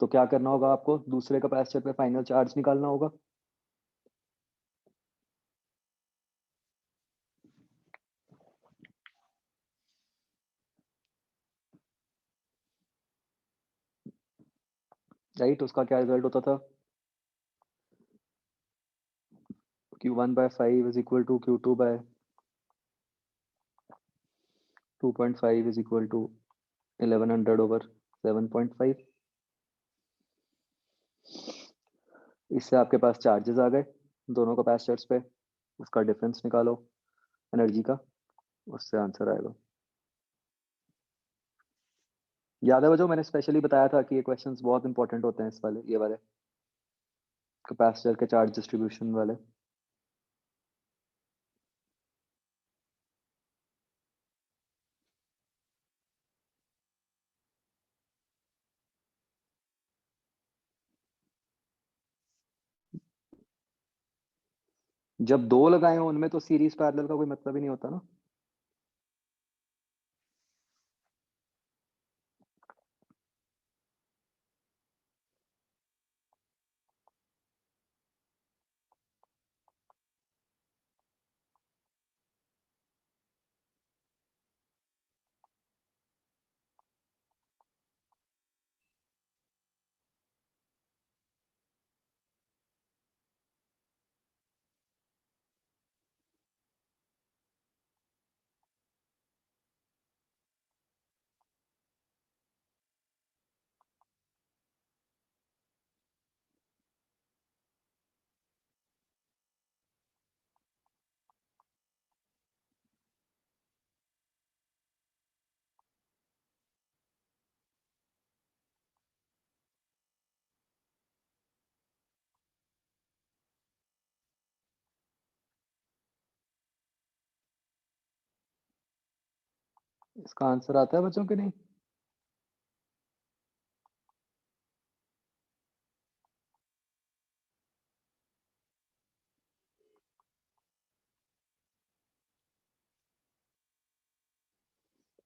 तो क्या करना होगा, आपको दूसरे कैपेसिटर पे फाइनल चार्ज निकालना होगा। राइट, उसका क्या रिजल्ट होता था, Q1/5 is equal to Q2/2.5 is equal to 1100/7.5। इससे आपके पास चार्जेस आ गए दोनों कैपेसिटर्स पे, उसका डिफरेंस निकालो एनर्जी का, उससे आंसर आएगा। याद है वो जो मैंने स्पेशली बताया था कि ये क्वेश्चंस बहुत इंपॉर्टेंट होते हैं, इस वाले, ये वाले कैपेसिटर के चार्ज डिस्ट्रीब्यूशन वाले। जब दो लगाए हो उनमें तो सीरीज पैरेलल का कोई मतलब ही नहीं होता ना। इसका आंसर आता है बच्चों के नहीं।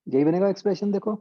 यही बनेगा एक्सप्रेशन, देखो।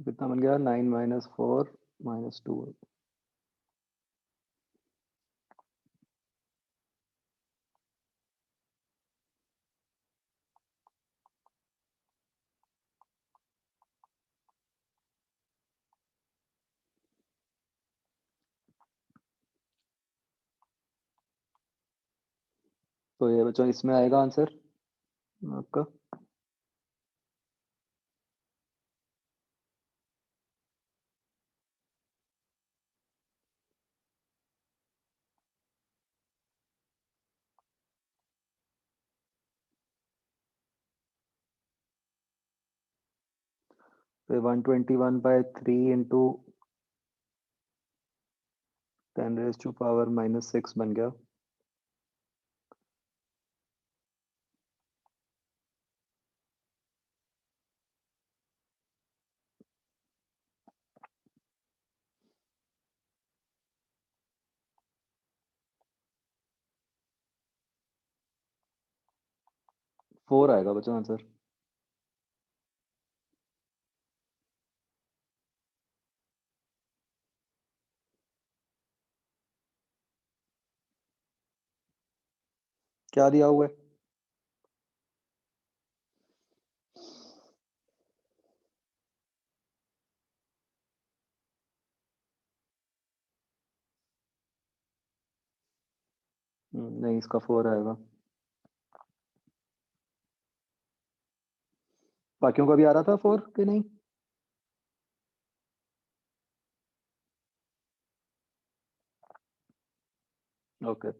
कितना बन गया? 9 - 4 - 2। तो ये बच्चों इसमें आएगा आंसर आपका। तो 121/3 इंटू 10⁻⁻⁻6 बन गया। फोर आएगा बच्चों आंसर। क्या दिया हुआ है? नहीं, इसका 4 आएगा। बाकियों का भी आ रहा था 4 कि नहीं? ओके,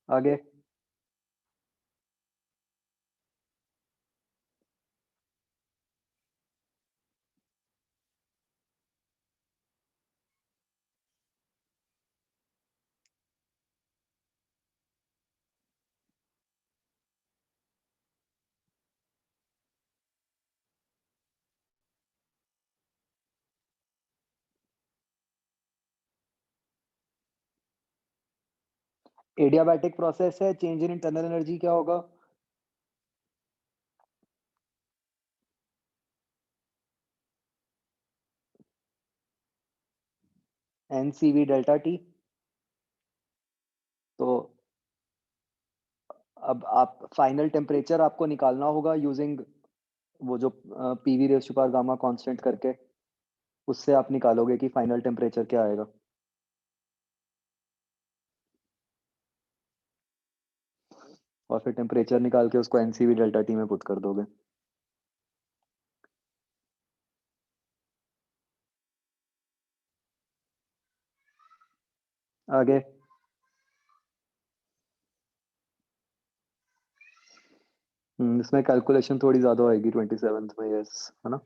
आगे। एडियाबैटिक प्रोसेस है, चेंज इन इंटरनल एनर्जी क्या होगा? NCV delta T. तो अब आप फाइनल टेम्परेचर आपको निकालना होगा यूजिंग वो जो PV raise to power gamma constant करके, उससे आप निकालोगे कि फाइनल टेम्परेचर क्या आएगा। और फिर टेम्परेचर निकाल के उसको NCV डेल्टा टी में पुट कर दोगे। आगे। इसमें कैलकुलेशन थोड़ी ज़्यादा आएगी 27th में, यस है ना?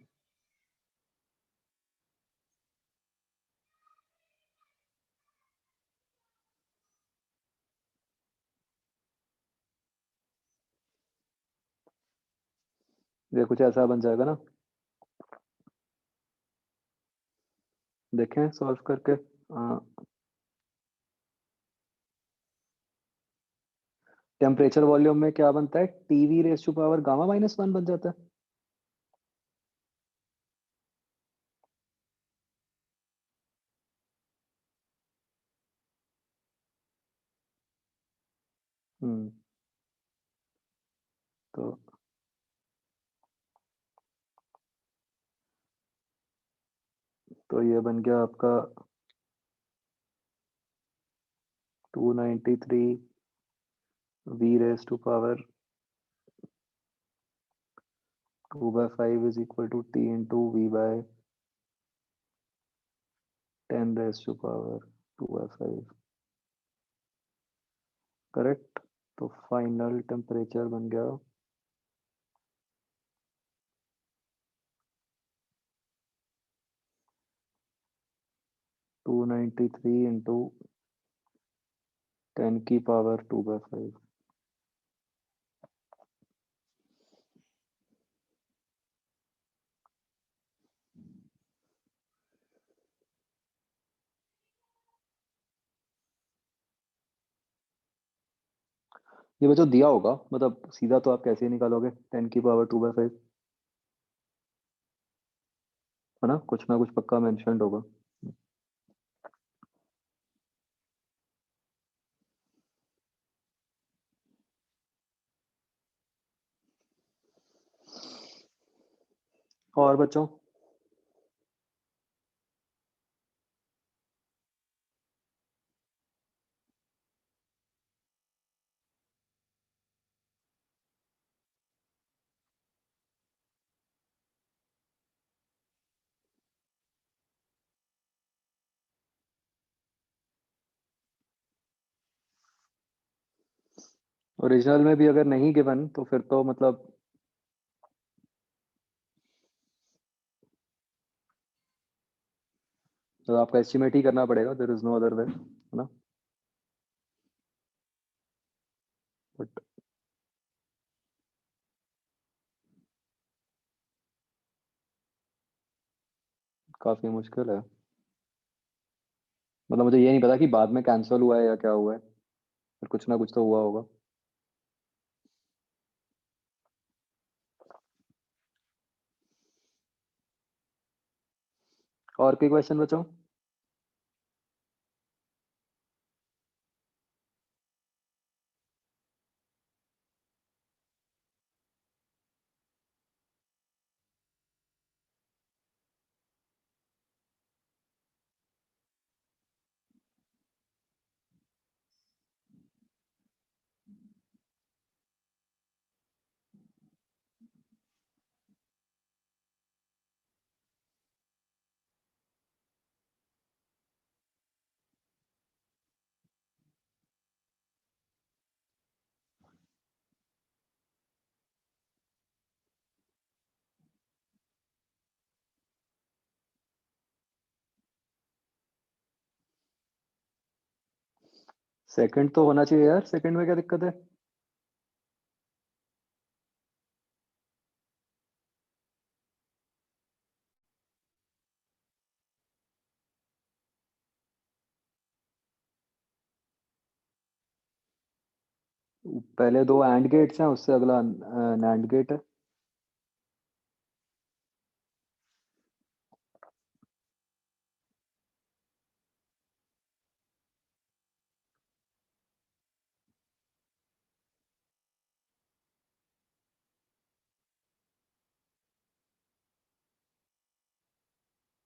ये कुछ ऐसा बन जाएगा ना, देखें सॉल्व करके। टेम्परेचर वॉल्यूम में क्या बनता है? TV raise to power gamma -1 बन जाता है। हम्म तो ये बन गया आपका 293 V raise to power 2/5 is equal to T into V/10 raise to power 2/5। Correct. तो फाइनल टेम्परेचर बन गया 293 इंटू 10 की पावर 2/5। ये बच्चों दिया होगा, मतलब सीधा तो आप कैसे निकालोगे 10⁵ है ना कुछ पक्का मेंशन्ड होगा। और बच्चों ओरिजिनल में भी अगर नहीं गिवन तो फिर तो मतलब तो आपका एस्टिमेट ही करना पड़ेगा, there is no other way, है ना। बट काफी मुश्किल है, मतलब मुझे ये नहीं पता कि बाद में कैंसिल हुआ है या क्या हुआ है, पर कुछ ना कुछ तो हुआ होगा। और कोई क्वेश्चन बच्चों? सेकंड तो होना चाहिए यार, सेकंड में क्या दिक्कत है? पहले दो एंड गेट्स हैं, उससे अगला नैंड गेट है।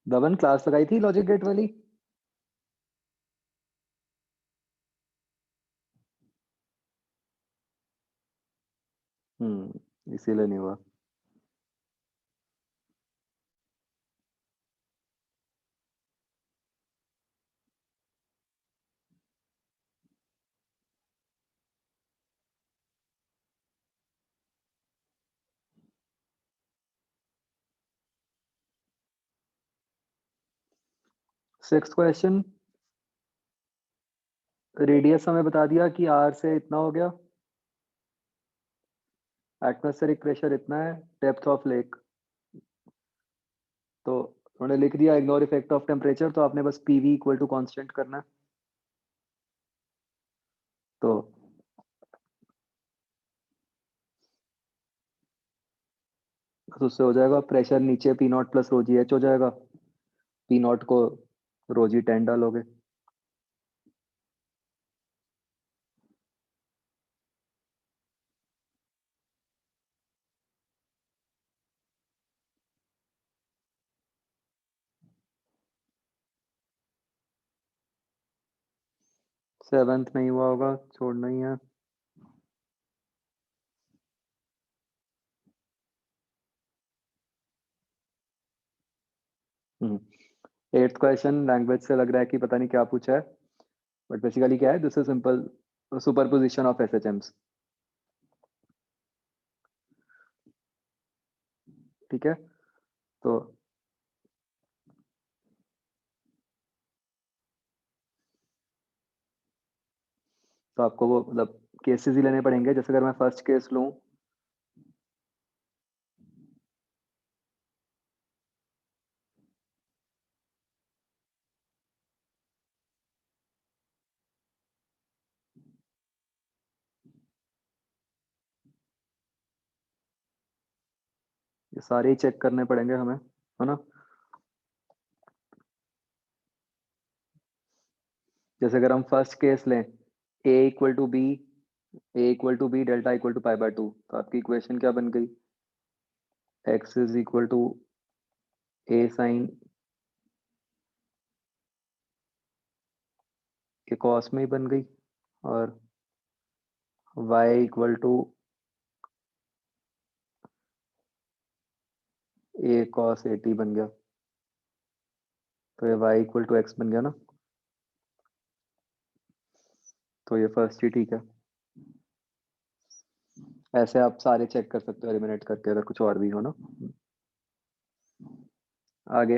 दबन क्लास लगाई थी लॉजिक गेट वाली? इसीलिए नहीं हुआ। 6th क्वेश्चन, रेडियस हमें बता दिया कि आर से इतना हो गया, एटमॉस्फेरिक प्रेशर इतना है, डेप्थ ऑफ लेक तो उन्होंने लिख दिया इग्नोर इफेक्ट ऑफ टेम्परेचर, तो आपने बस पीवी इक्वल टू कांस्टेंट करना है। तो बस उससे हो जाएगा, प्रेशर नीचे P not plus row ji H हो जाएगा, पी नॉट को रो जी 10 डालोगे। 7th नहीं हुआ होगा, छोड़ना ही है। हम्म 8th क्वेश्चन लैंग्वेज से लग रहा है कि पता नहीं क्या पूछा है, बट बेसिकली क्या है, this is simple superposition of S H AIIMS. ठीक है, तो आपको वो मतलब केसेस ही लेने पड़ेंगे, जैसे अगर मैं फर्स्ट केस लूँ। ये सारे ही चेक करने पड़ेंगे हमें, है ना। जैसे अगर हम फर्स्ट केस लें, a equal to b, delta equal to पाई/2, तो आपकी इक्वेशन क्या बन गई, x is equal to a sine के कॉस में ही बन गई, और y equal to a cos at बन गया। तो ये y इक्वल टू x बन गया ना, तो ये फर्स्ट ही ठीक है। ऐसे आप सारे चेक कर सकते हो एलिमिनेट करके, अगर कुछ और भी हो ना। आगे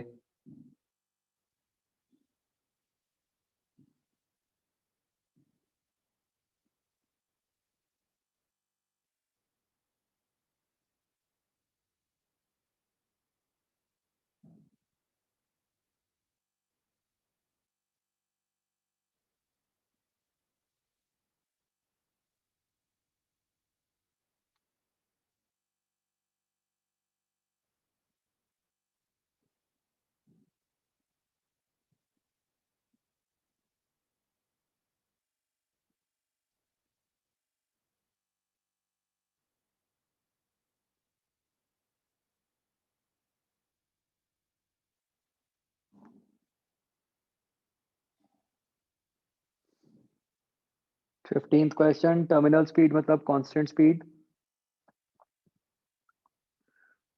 15th क्वेश्चन, टर्मिनल स्पीड मतलब कांस्टेंट स्पीड।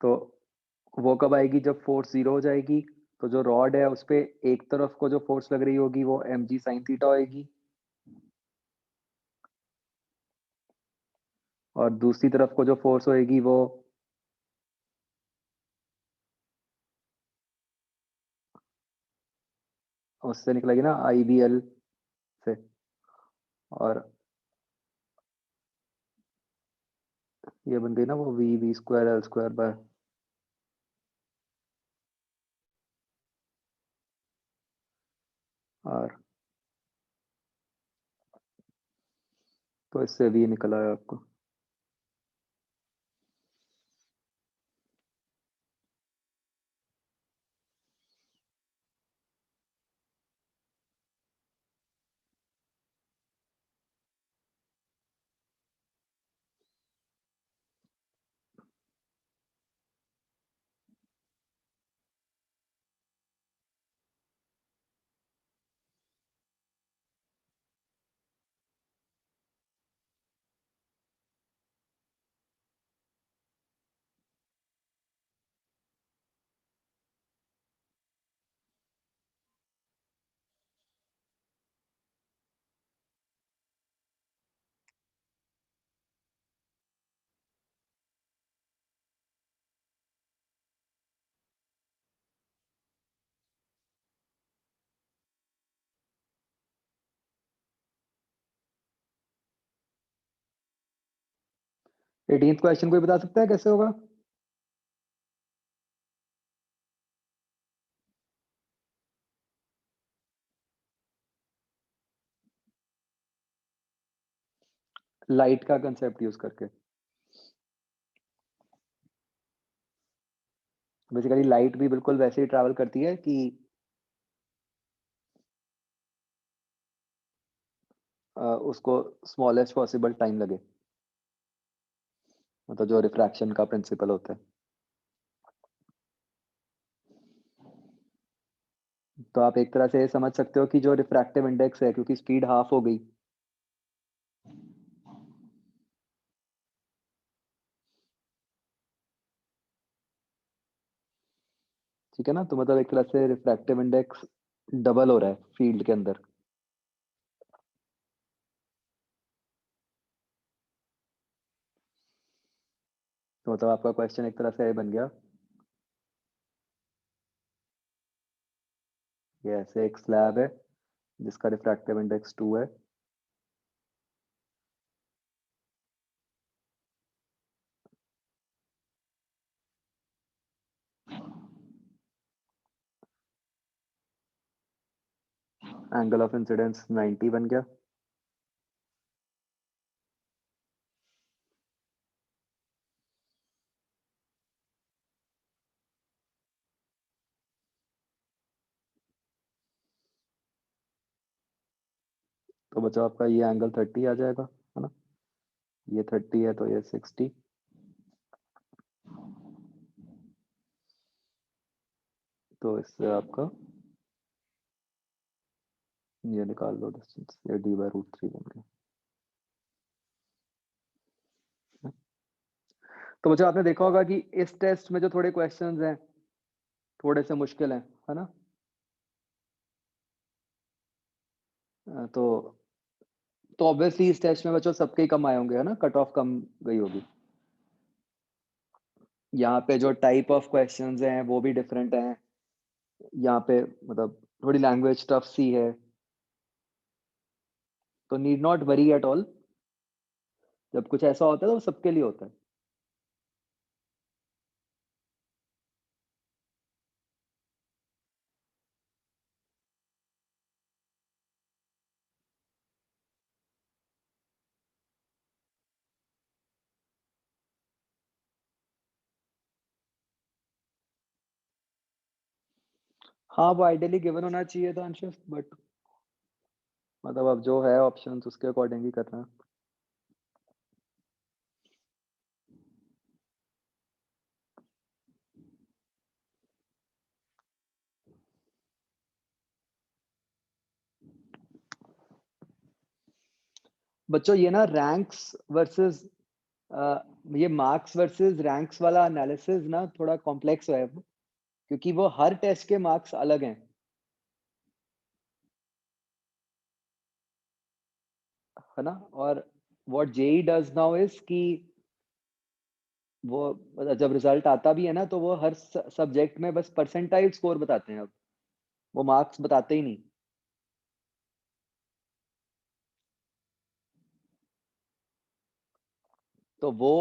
तो वो कब आएगी, जब फोर्स जीरो हो जाएगी। तो जो रॉड है उस पे एक तरफ को जो फोर्स लग रही होगी वो mg sin थीटा होएगी, और दूसरी तरफ को जो फोर्स होएगी वो उससे निकलेगी ना, IBL से। और ये बन गई ना वो v² L² R। तो इससे v निकला है आपको। एटीन्थ क्वेश्चन कोई बता सकता है कैसे होगा। लाइट का कंसेप्ट यूज करके। बेसिकली लाइट भी बिल्कुल वैसे ही ट्रैवल करती है कि उसको स्मॉलेस्ट पॉसिबल टाइम लगे, मतलब जो रिफ्रैक्शन का प्रिंसिपल होता है। तो आप एक तरह से समझ सकते हो कि जो रिफ्रैक्टिव इंडेक्स है, क्योंकि स्पीड हाफ हो गई, ठीक है ना, तो मतलब एक तरह से रिफ्रैक्टिव इंडेक्स डबल हो रहा है फील्ड के अंदर। तो मतलब आपका क्वेश्चन एक तरह से बन गया, ये ऐसे एक स्लैब है जिसका रिफ्रैक्टिव इंडेक्स 2 है, एंगल ऑफ इंसिडेंस 90 बन गया। तो बच्चों आपका ये एंगल 30 आ जाएगा, है ना? ये 30 है तो ये 60। तो इससे आपका ये निकाल लो डिस्टेंस, ये d/√3 बन गया। तो बच्चों आपने देखा होगा कि इस टेस्ट में जो थोड़े क्वेश्चंस हैं थोड़े से मुश्किल हैं, है ना? तो ऑब्वियसली इस टेस्ट में बच्चों सबके ही कम आए होंगे, है ना? कट ऑफ कम गई होगी। यहाँ पे जो टाइप ऑफ क्वेश्चंस हैं वो भी डिफरेंट हैं। यहाँ पे मतलब थोड़ी लैंग्वेज टफ सी है, तो need not worry at all. जब कुछ ऐसा होता है तो वो सबके लिए होता है। हाँ, वो आइडियली गिवन होना चाहिए था अंशुल, बट मतलब अब जो है ऑप्शंस उसके अकॉर्डिंग ही करना है। बच्चों ये ना रैंक्स वर्सेस ये मार्क्स वर्सेस रैंक्स वाला एनालिसिस ना थोड़ा कॉम्प्लेक्स है, क्योंकि वो हर टेस्ट के मार्क्स अलग हैं, है ना? और what JEE does now is कि वो जब रिजल्ट आता भी है ना तो वो हर सब्जेक्ट में बस परसेंटाइल स्कोर बताते हैं अब, वो मार्क्स बताते ही नहीं। तो वो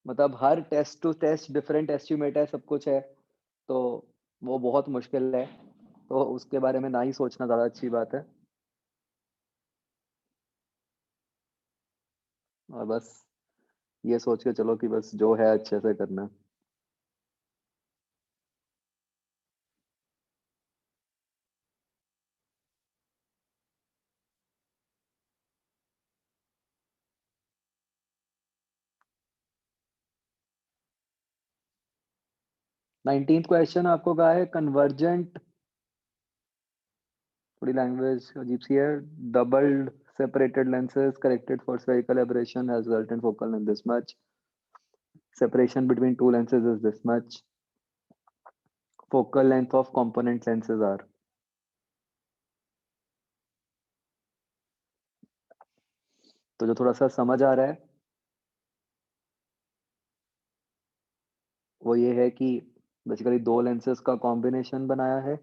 मतलब हर test to test different estimate है, सब कुछ है, तो वो बहुत मुश्किल है। तो उसके बारे में ना ही सोचना ज़्यादा अच्छी बात है, और बस ये सोच के चलो कि बस जो है अच्छे से करना है। 19th क्वेश्चन आपको कहा है कन्वर्जेंट, थोड़ी लैंग्वेज अजीब सी है। Doubled separated lenses corrected for spherical aberration has resultant focal length this much. Separation between two lenses is this much. Focal length of component lenses are. तो जो थोड़ा सा समझ आ रहा है वो ये है कि बेसिकली दो लेंसेज का कॉम्बिनेशन बनाया है,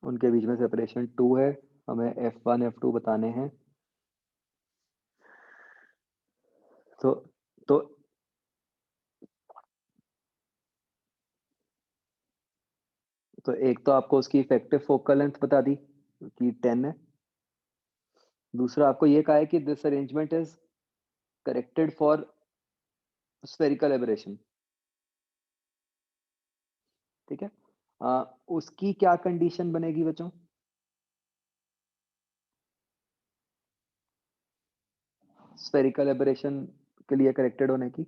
उनके बीच में सेपरेशन 2 है, हमें f1 f2 बताने हैं। तो तो तो एक तो आपको उसकी इफेक्टिव फोकल लेंथ बता दी कि 10 है। दूसरा आपको ये कहा है कि this arrangement is corrected for spherical aberration, ठीक है? उसकी क्या कंडीशन बनेगी बच्चों? स्फेरिकल एबरेशन के लिए करेक्टेड होने की।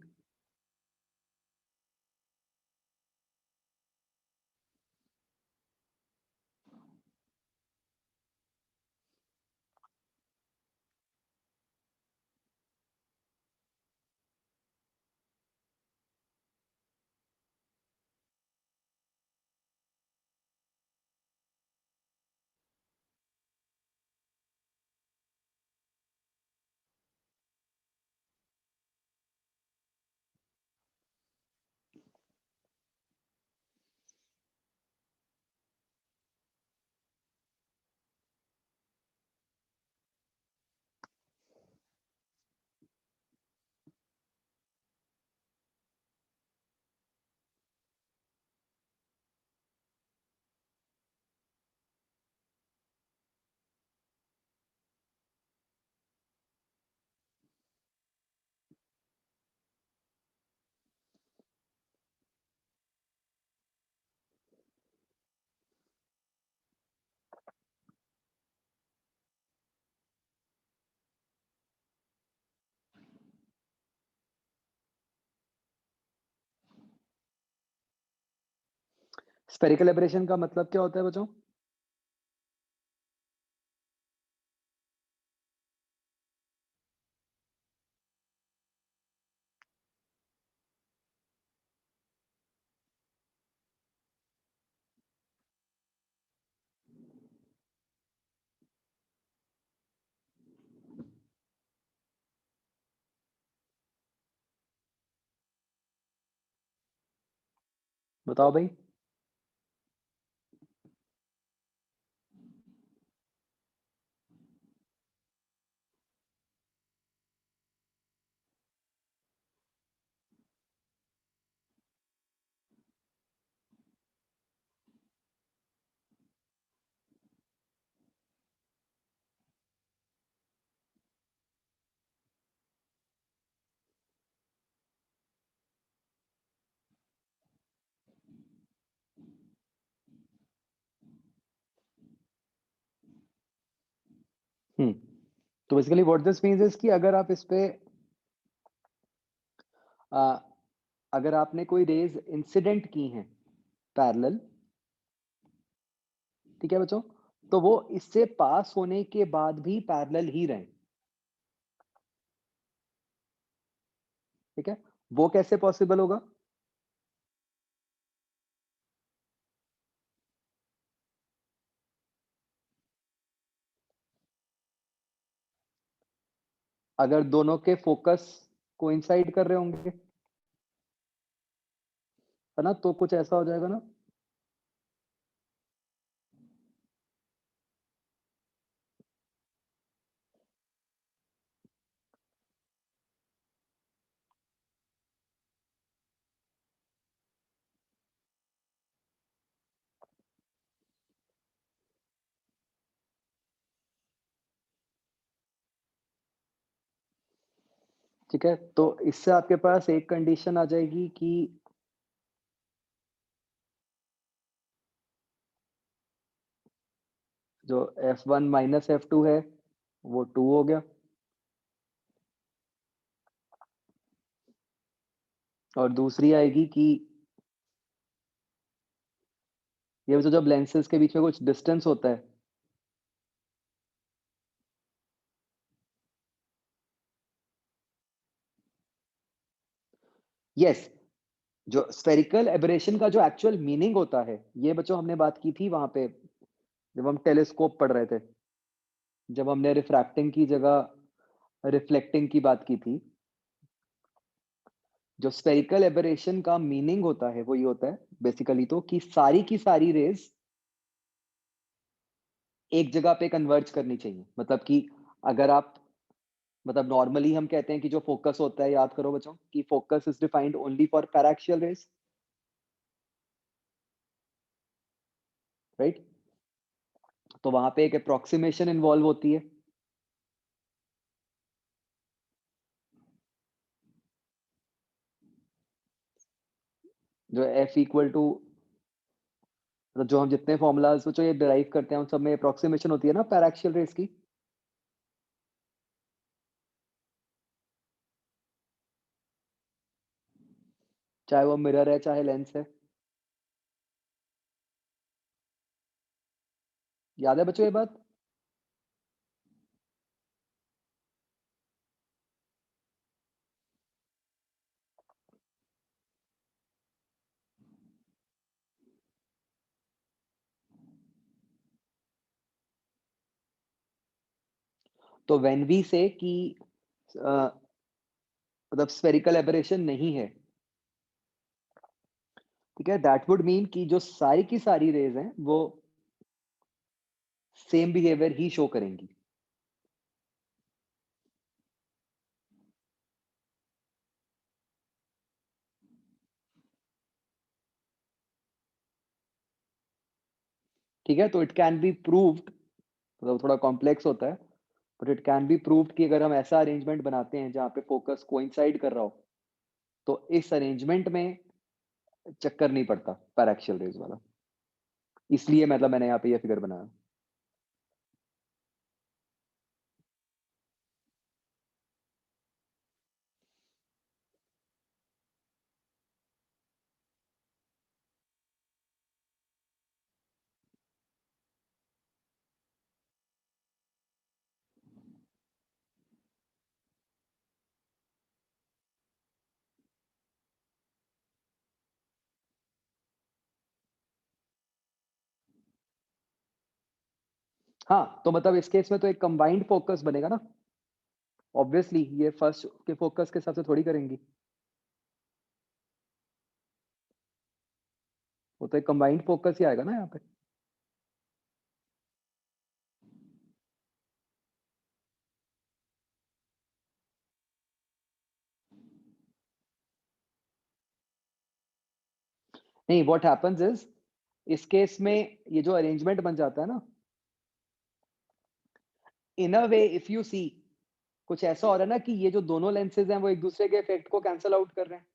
स्फेरिकल एब्रेशन का मतलब क्या होता है बच्चों? बताओ भाई। तो basically what this means is कि अगर आप इस पे आ, अगर आपने कोई रेज इंसिडेंट की हैं पैरेलल, ठीक है बच्चों, तो वो इससे पास होने के बाद भी पैरेलल ही रहें। ठीक है, वो कैसे पॉसिबल होगा? अगर दोनों के फोकस कोइंसाइड कर रहे होंगे, है ना, तो कुछ ऐसा हो जाएगा ना। ठीक है, तो इससे आपके पास एक कंडीशन आ जाएगी कि जो F1 माइनस F2 है वो 2 हो गया, और दूसरी आएगी कि ये जो जब लेंसेज के बीच में कुछ डिस्टेंस होता है, यस, जो स्फेरिकल एबरेशन का जो एक्चुअल मीनिंग होता है, ये बच्चों हमने बात की थी वहां पे जब हम टेलीस्कोप पढ़ रहे थे, जब हमने रिफ्रैक्टिंग की जगह रिफ्लेक्टिंग की बात की थी। जो स्फेरिकल एबरेशन का मीनिंग होता है वो ये होता है बेसिकली तो कि सारी की सारी रेज एक जगह पे कन्वर्ज करनी चाहिए। मतलब कि अगर आप, मतलब नॉर्मली हम कहते हैं कि जो फोकस होता है, याद करो बच्चों, कि focus is defined only for paraxial rays, right? तो वहां पे एक अप्रोक्सीमेशन इन्वॉल्व होती है। जो एफ इक्वल टू, मतलब जो हम जितने फॉर्मूलाज जो ये डिराइव करते हैं उन सब में अप्रोक्सीमेशन होती है ना पैराक्सियल रेज की। चाहे वो मिरर है चाहे लेंस है। याद है बच्चों ये बात? तो व्हेन वी से कि मतलब स्फेरिकल एबरेशन नहीं है, ठीक है, दैट वुड मीन कि जो सारी की सारी रेज हैं वो सेम बिहेवियर ही शो करेंगी। ठीक है, तो इट कैन बी प्रूव्ड, मतलब थोड़ा कॉम्प्लेक्स होता है, but it can be proved कि अगर हम ऐसा अरेंजमेंट बनाते हैं जहां पे फोकस कोइंसाइड कर रहा हो, तो इस अरेंजमेंट में चक्कर नहीं पड़ता पैराक्सियल रेज वाला। इसलिए मतलब मैंने यहाँ पे ये फिगर बनाया। हाँ, तो मतलब इस केस में तो एक कंबाइंड फोकस बनेगा ना। ऑब्वियसली ये फर्स्ट के फोकस के हिसाब से थोड़ी करेंगी। वो तो एक कंबाइंड फोकस ही आएगा ना यहाँ पे। नहीं, व्हाट हैपेंस इज इस केस में ये जो अरेंजमेंट बन जाता है ना, इन अ वे इफ यू सी कुछ ऐसा हो रहा है ना कि ये जो दोनों लेंसेज हैं वो एक दूसरे के इफेक्ट को कैंसल आउट कर रहे हैं।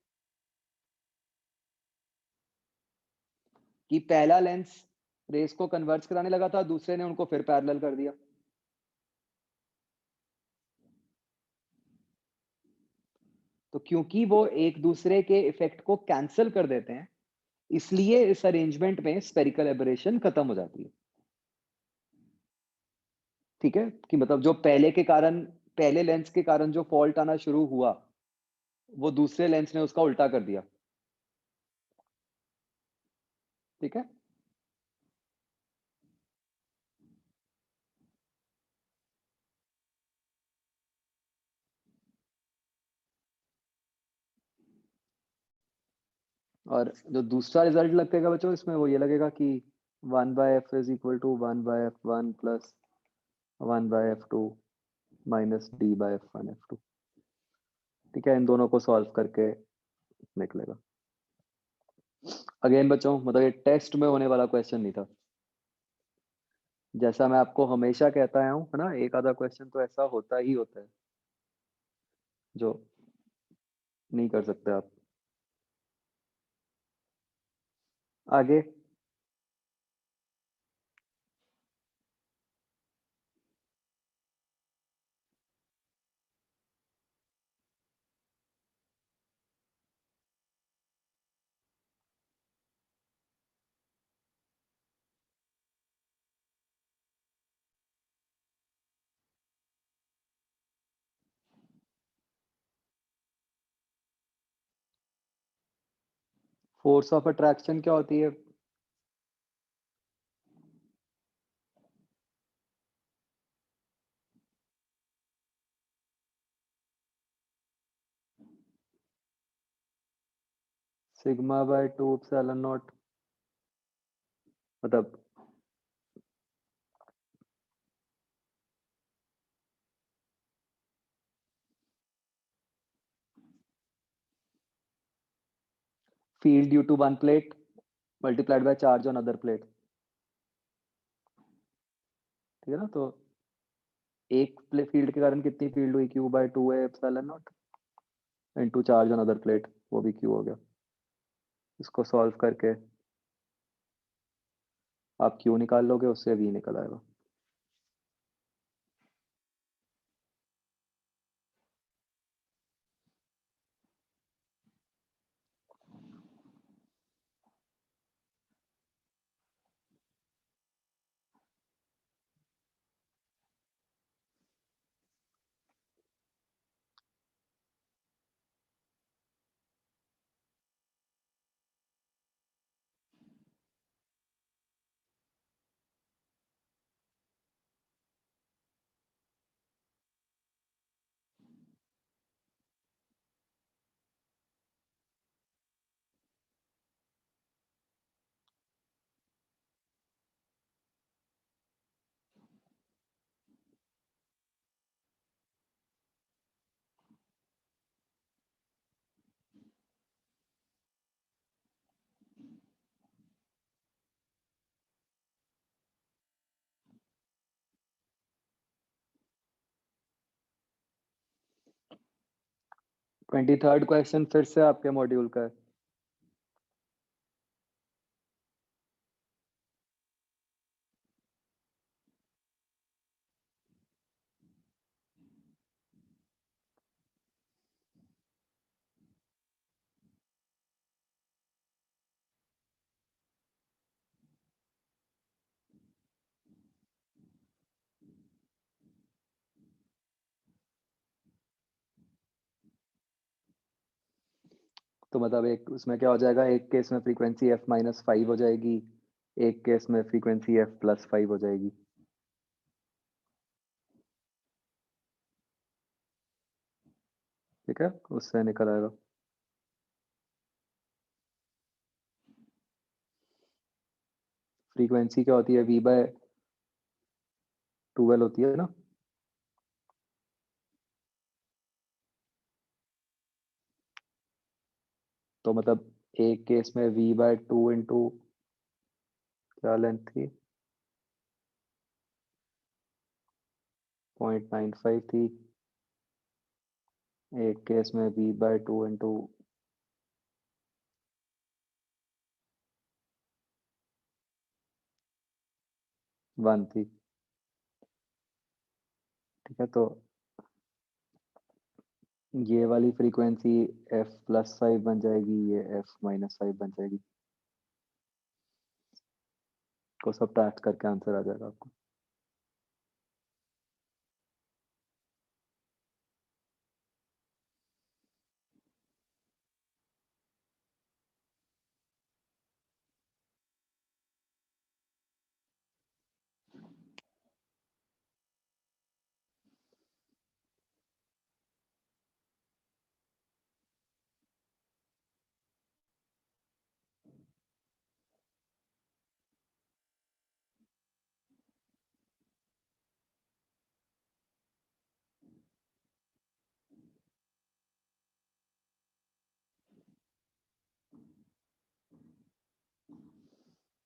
कि पहला लेंस रेस को कन्वर्ज कराने लगा था, दूसरे ने उनको फिर पैरेलल कर दिया। तो क्योंकि वो एक दूसरे के इफेक्ट को कैंसल कर देते हैं, इसलिए इस अरेंजमेंट में स्फेरिकल एबरेशन खत्म हो जाती है। ठीक है, कि मतलब जो पहले लेंस के कारण जो फॉल्ट आना शुरू हुआ, वो दूसरे लेंस ने उसका उल्टा कर दिया। ठीक है। और जो दूसरा रिजल्ट लगेगा बच्चों इसमें वो ये लगेगा कि 1/f is equal to 1/f1 plus 1/f2 minus d/f1f2। ठीक है, इन दोनों को सॉल्व करके निकलेगा। अगेन बच्चों, मतलब ये टेस्ट में होने वाला क्वेश्चन नहीं था। जैसा मैं आपको हमेशा कहता आया हूँ, है ना, एक आधा क्वेश्चन तो ऐसा होता ही होता है जो नहीं कर सकते आप। आगे। फोर्स ऑफ अट्रैक्शन क्या होती है? σ/2 एप्सिलॉन नॉट। मतलब field due to one plate multiplied by charge on other plate. ठीक है ना, तो एक फील्ड के कारण कितनी फील्ड हुई, Q/2 है epsilon not into charge on other plate, वो भी Q हो गया। इसको सॉल्व करके आप Q निकाल लोगे, उससे V निकल आएगा। ट्वेंटी थर्ड क्वेश्चन फिर से आपके मॉड्यूल का है। तो मतलब एक उसमें क्या हो जाएगा, एक केस में फ्रीक्वेंसी f-5 हो जाएगी, एक केस में फ्रीक्वेंसी f+5 हो जाएगी। ठीक है, उससे निकल आएगा। फ्रीक्वेंसी क्या होती है? V/12 होती है ना। तो मतलब एक केस में V/2 इंटू क्या लेंथ थी, 0.95 थी। एक केस में V/2 इंटू 1 थी। ठीक है, तो ये वाली फ्रीक्वेंसी f+5 बन जाएगी, ये f-5 बन जाएगी। को सब्ट्रैक्ट करके आंसर आ जाएगा आपको।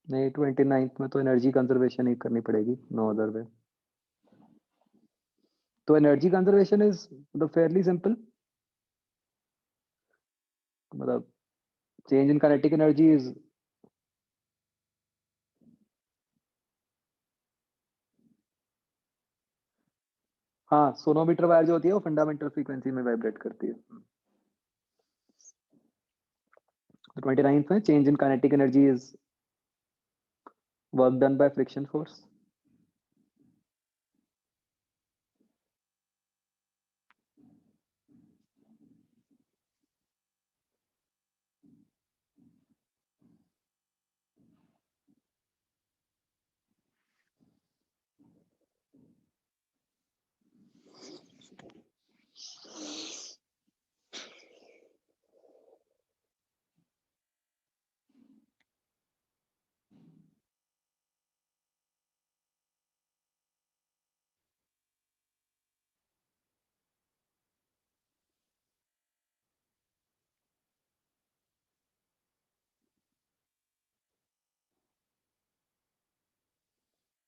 नहीं, 29th में तो एनर्जी कंजर्वेशन ही करनी पड़ेगी, नो अदर वे। तो energy conservation is the fairly simple, मतलब change in kinetic energy is, हाँ, सोनोमीटर वायर जो होती है वो फंडामेंटल फ्रीक्वेंसी में वाइब्रेट करती है। तो 29th में change in kinetic energy is work done by friction force.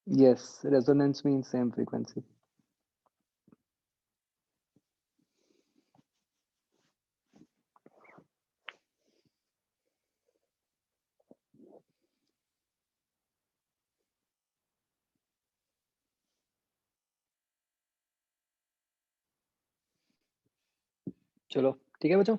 Yes, resonance means same frequency. चलो ठीक है बच्चों।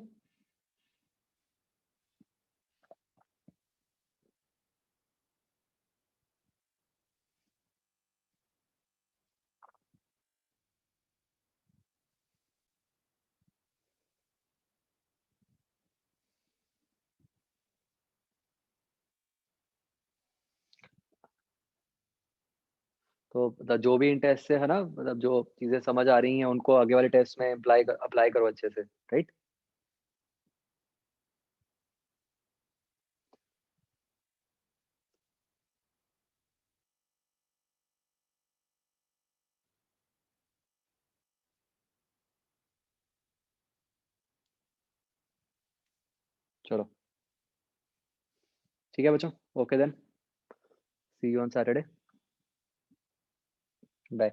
तो मतलब जो भी इन टेस्ट से है ना, मतलब जो चीजें समझ आ रही हैं उनको आगे वाले टेस्ट में अप्लाई करो अच्छे से, राइट। चलो ठीक है बच्चों, okay then, see you on Saturday, bye.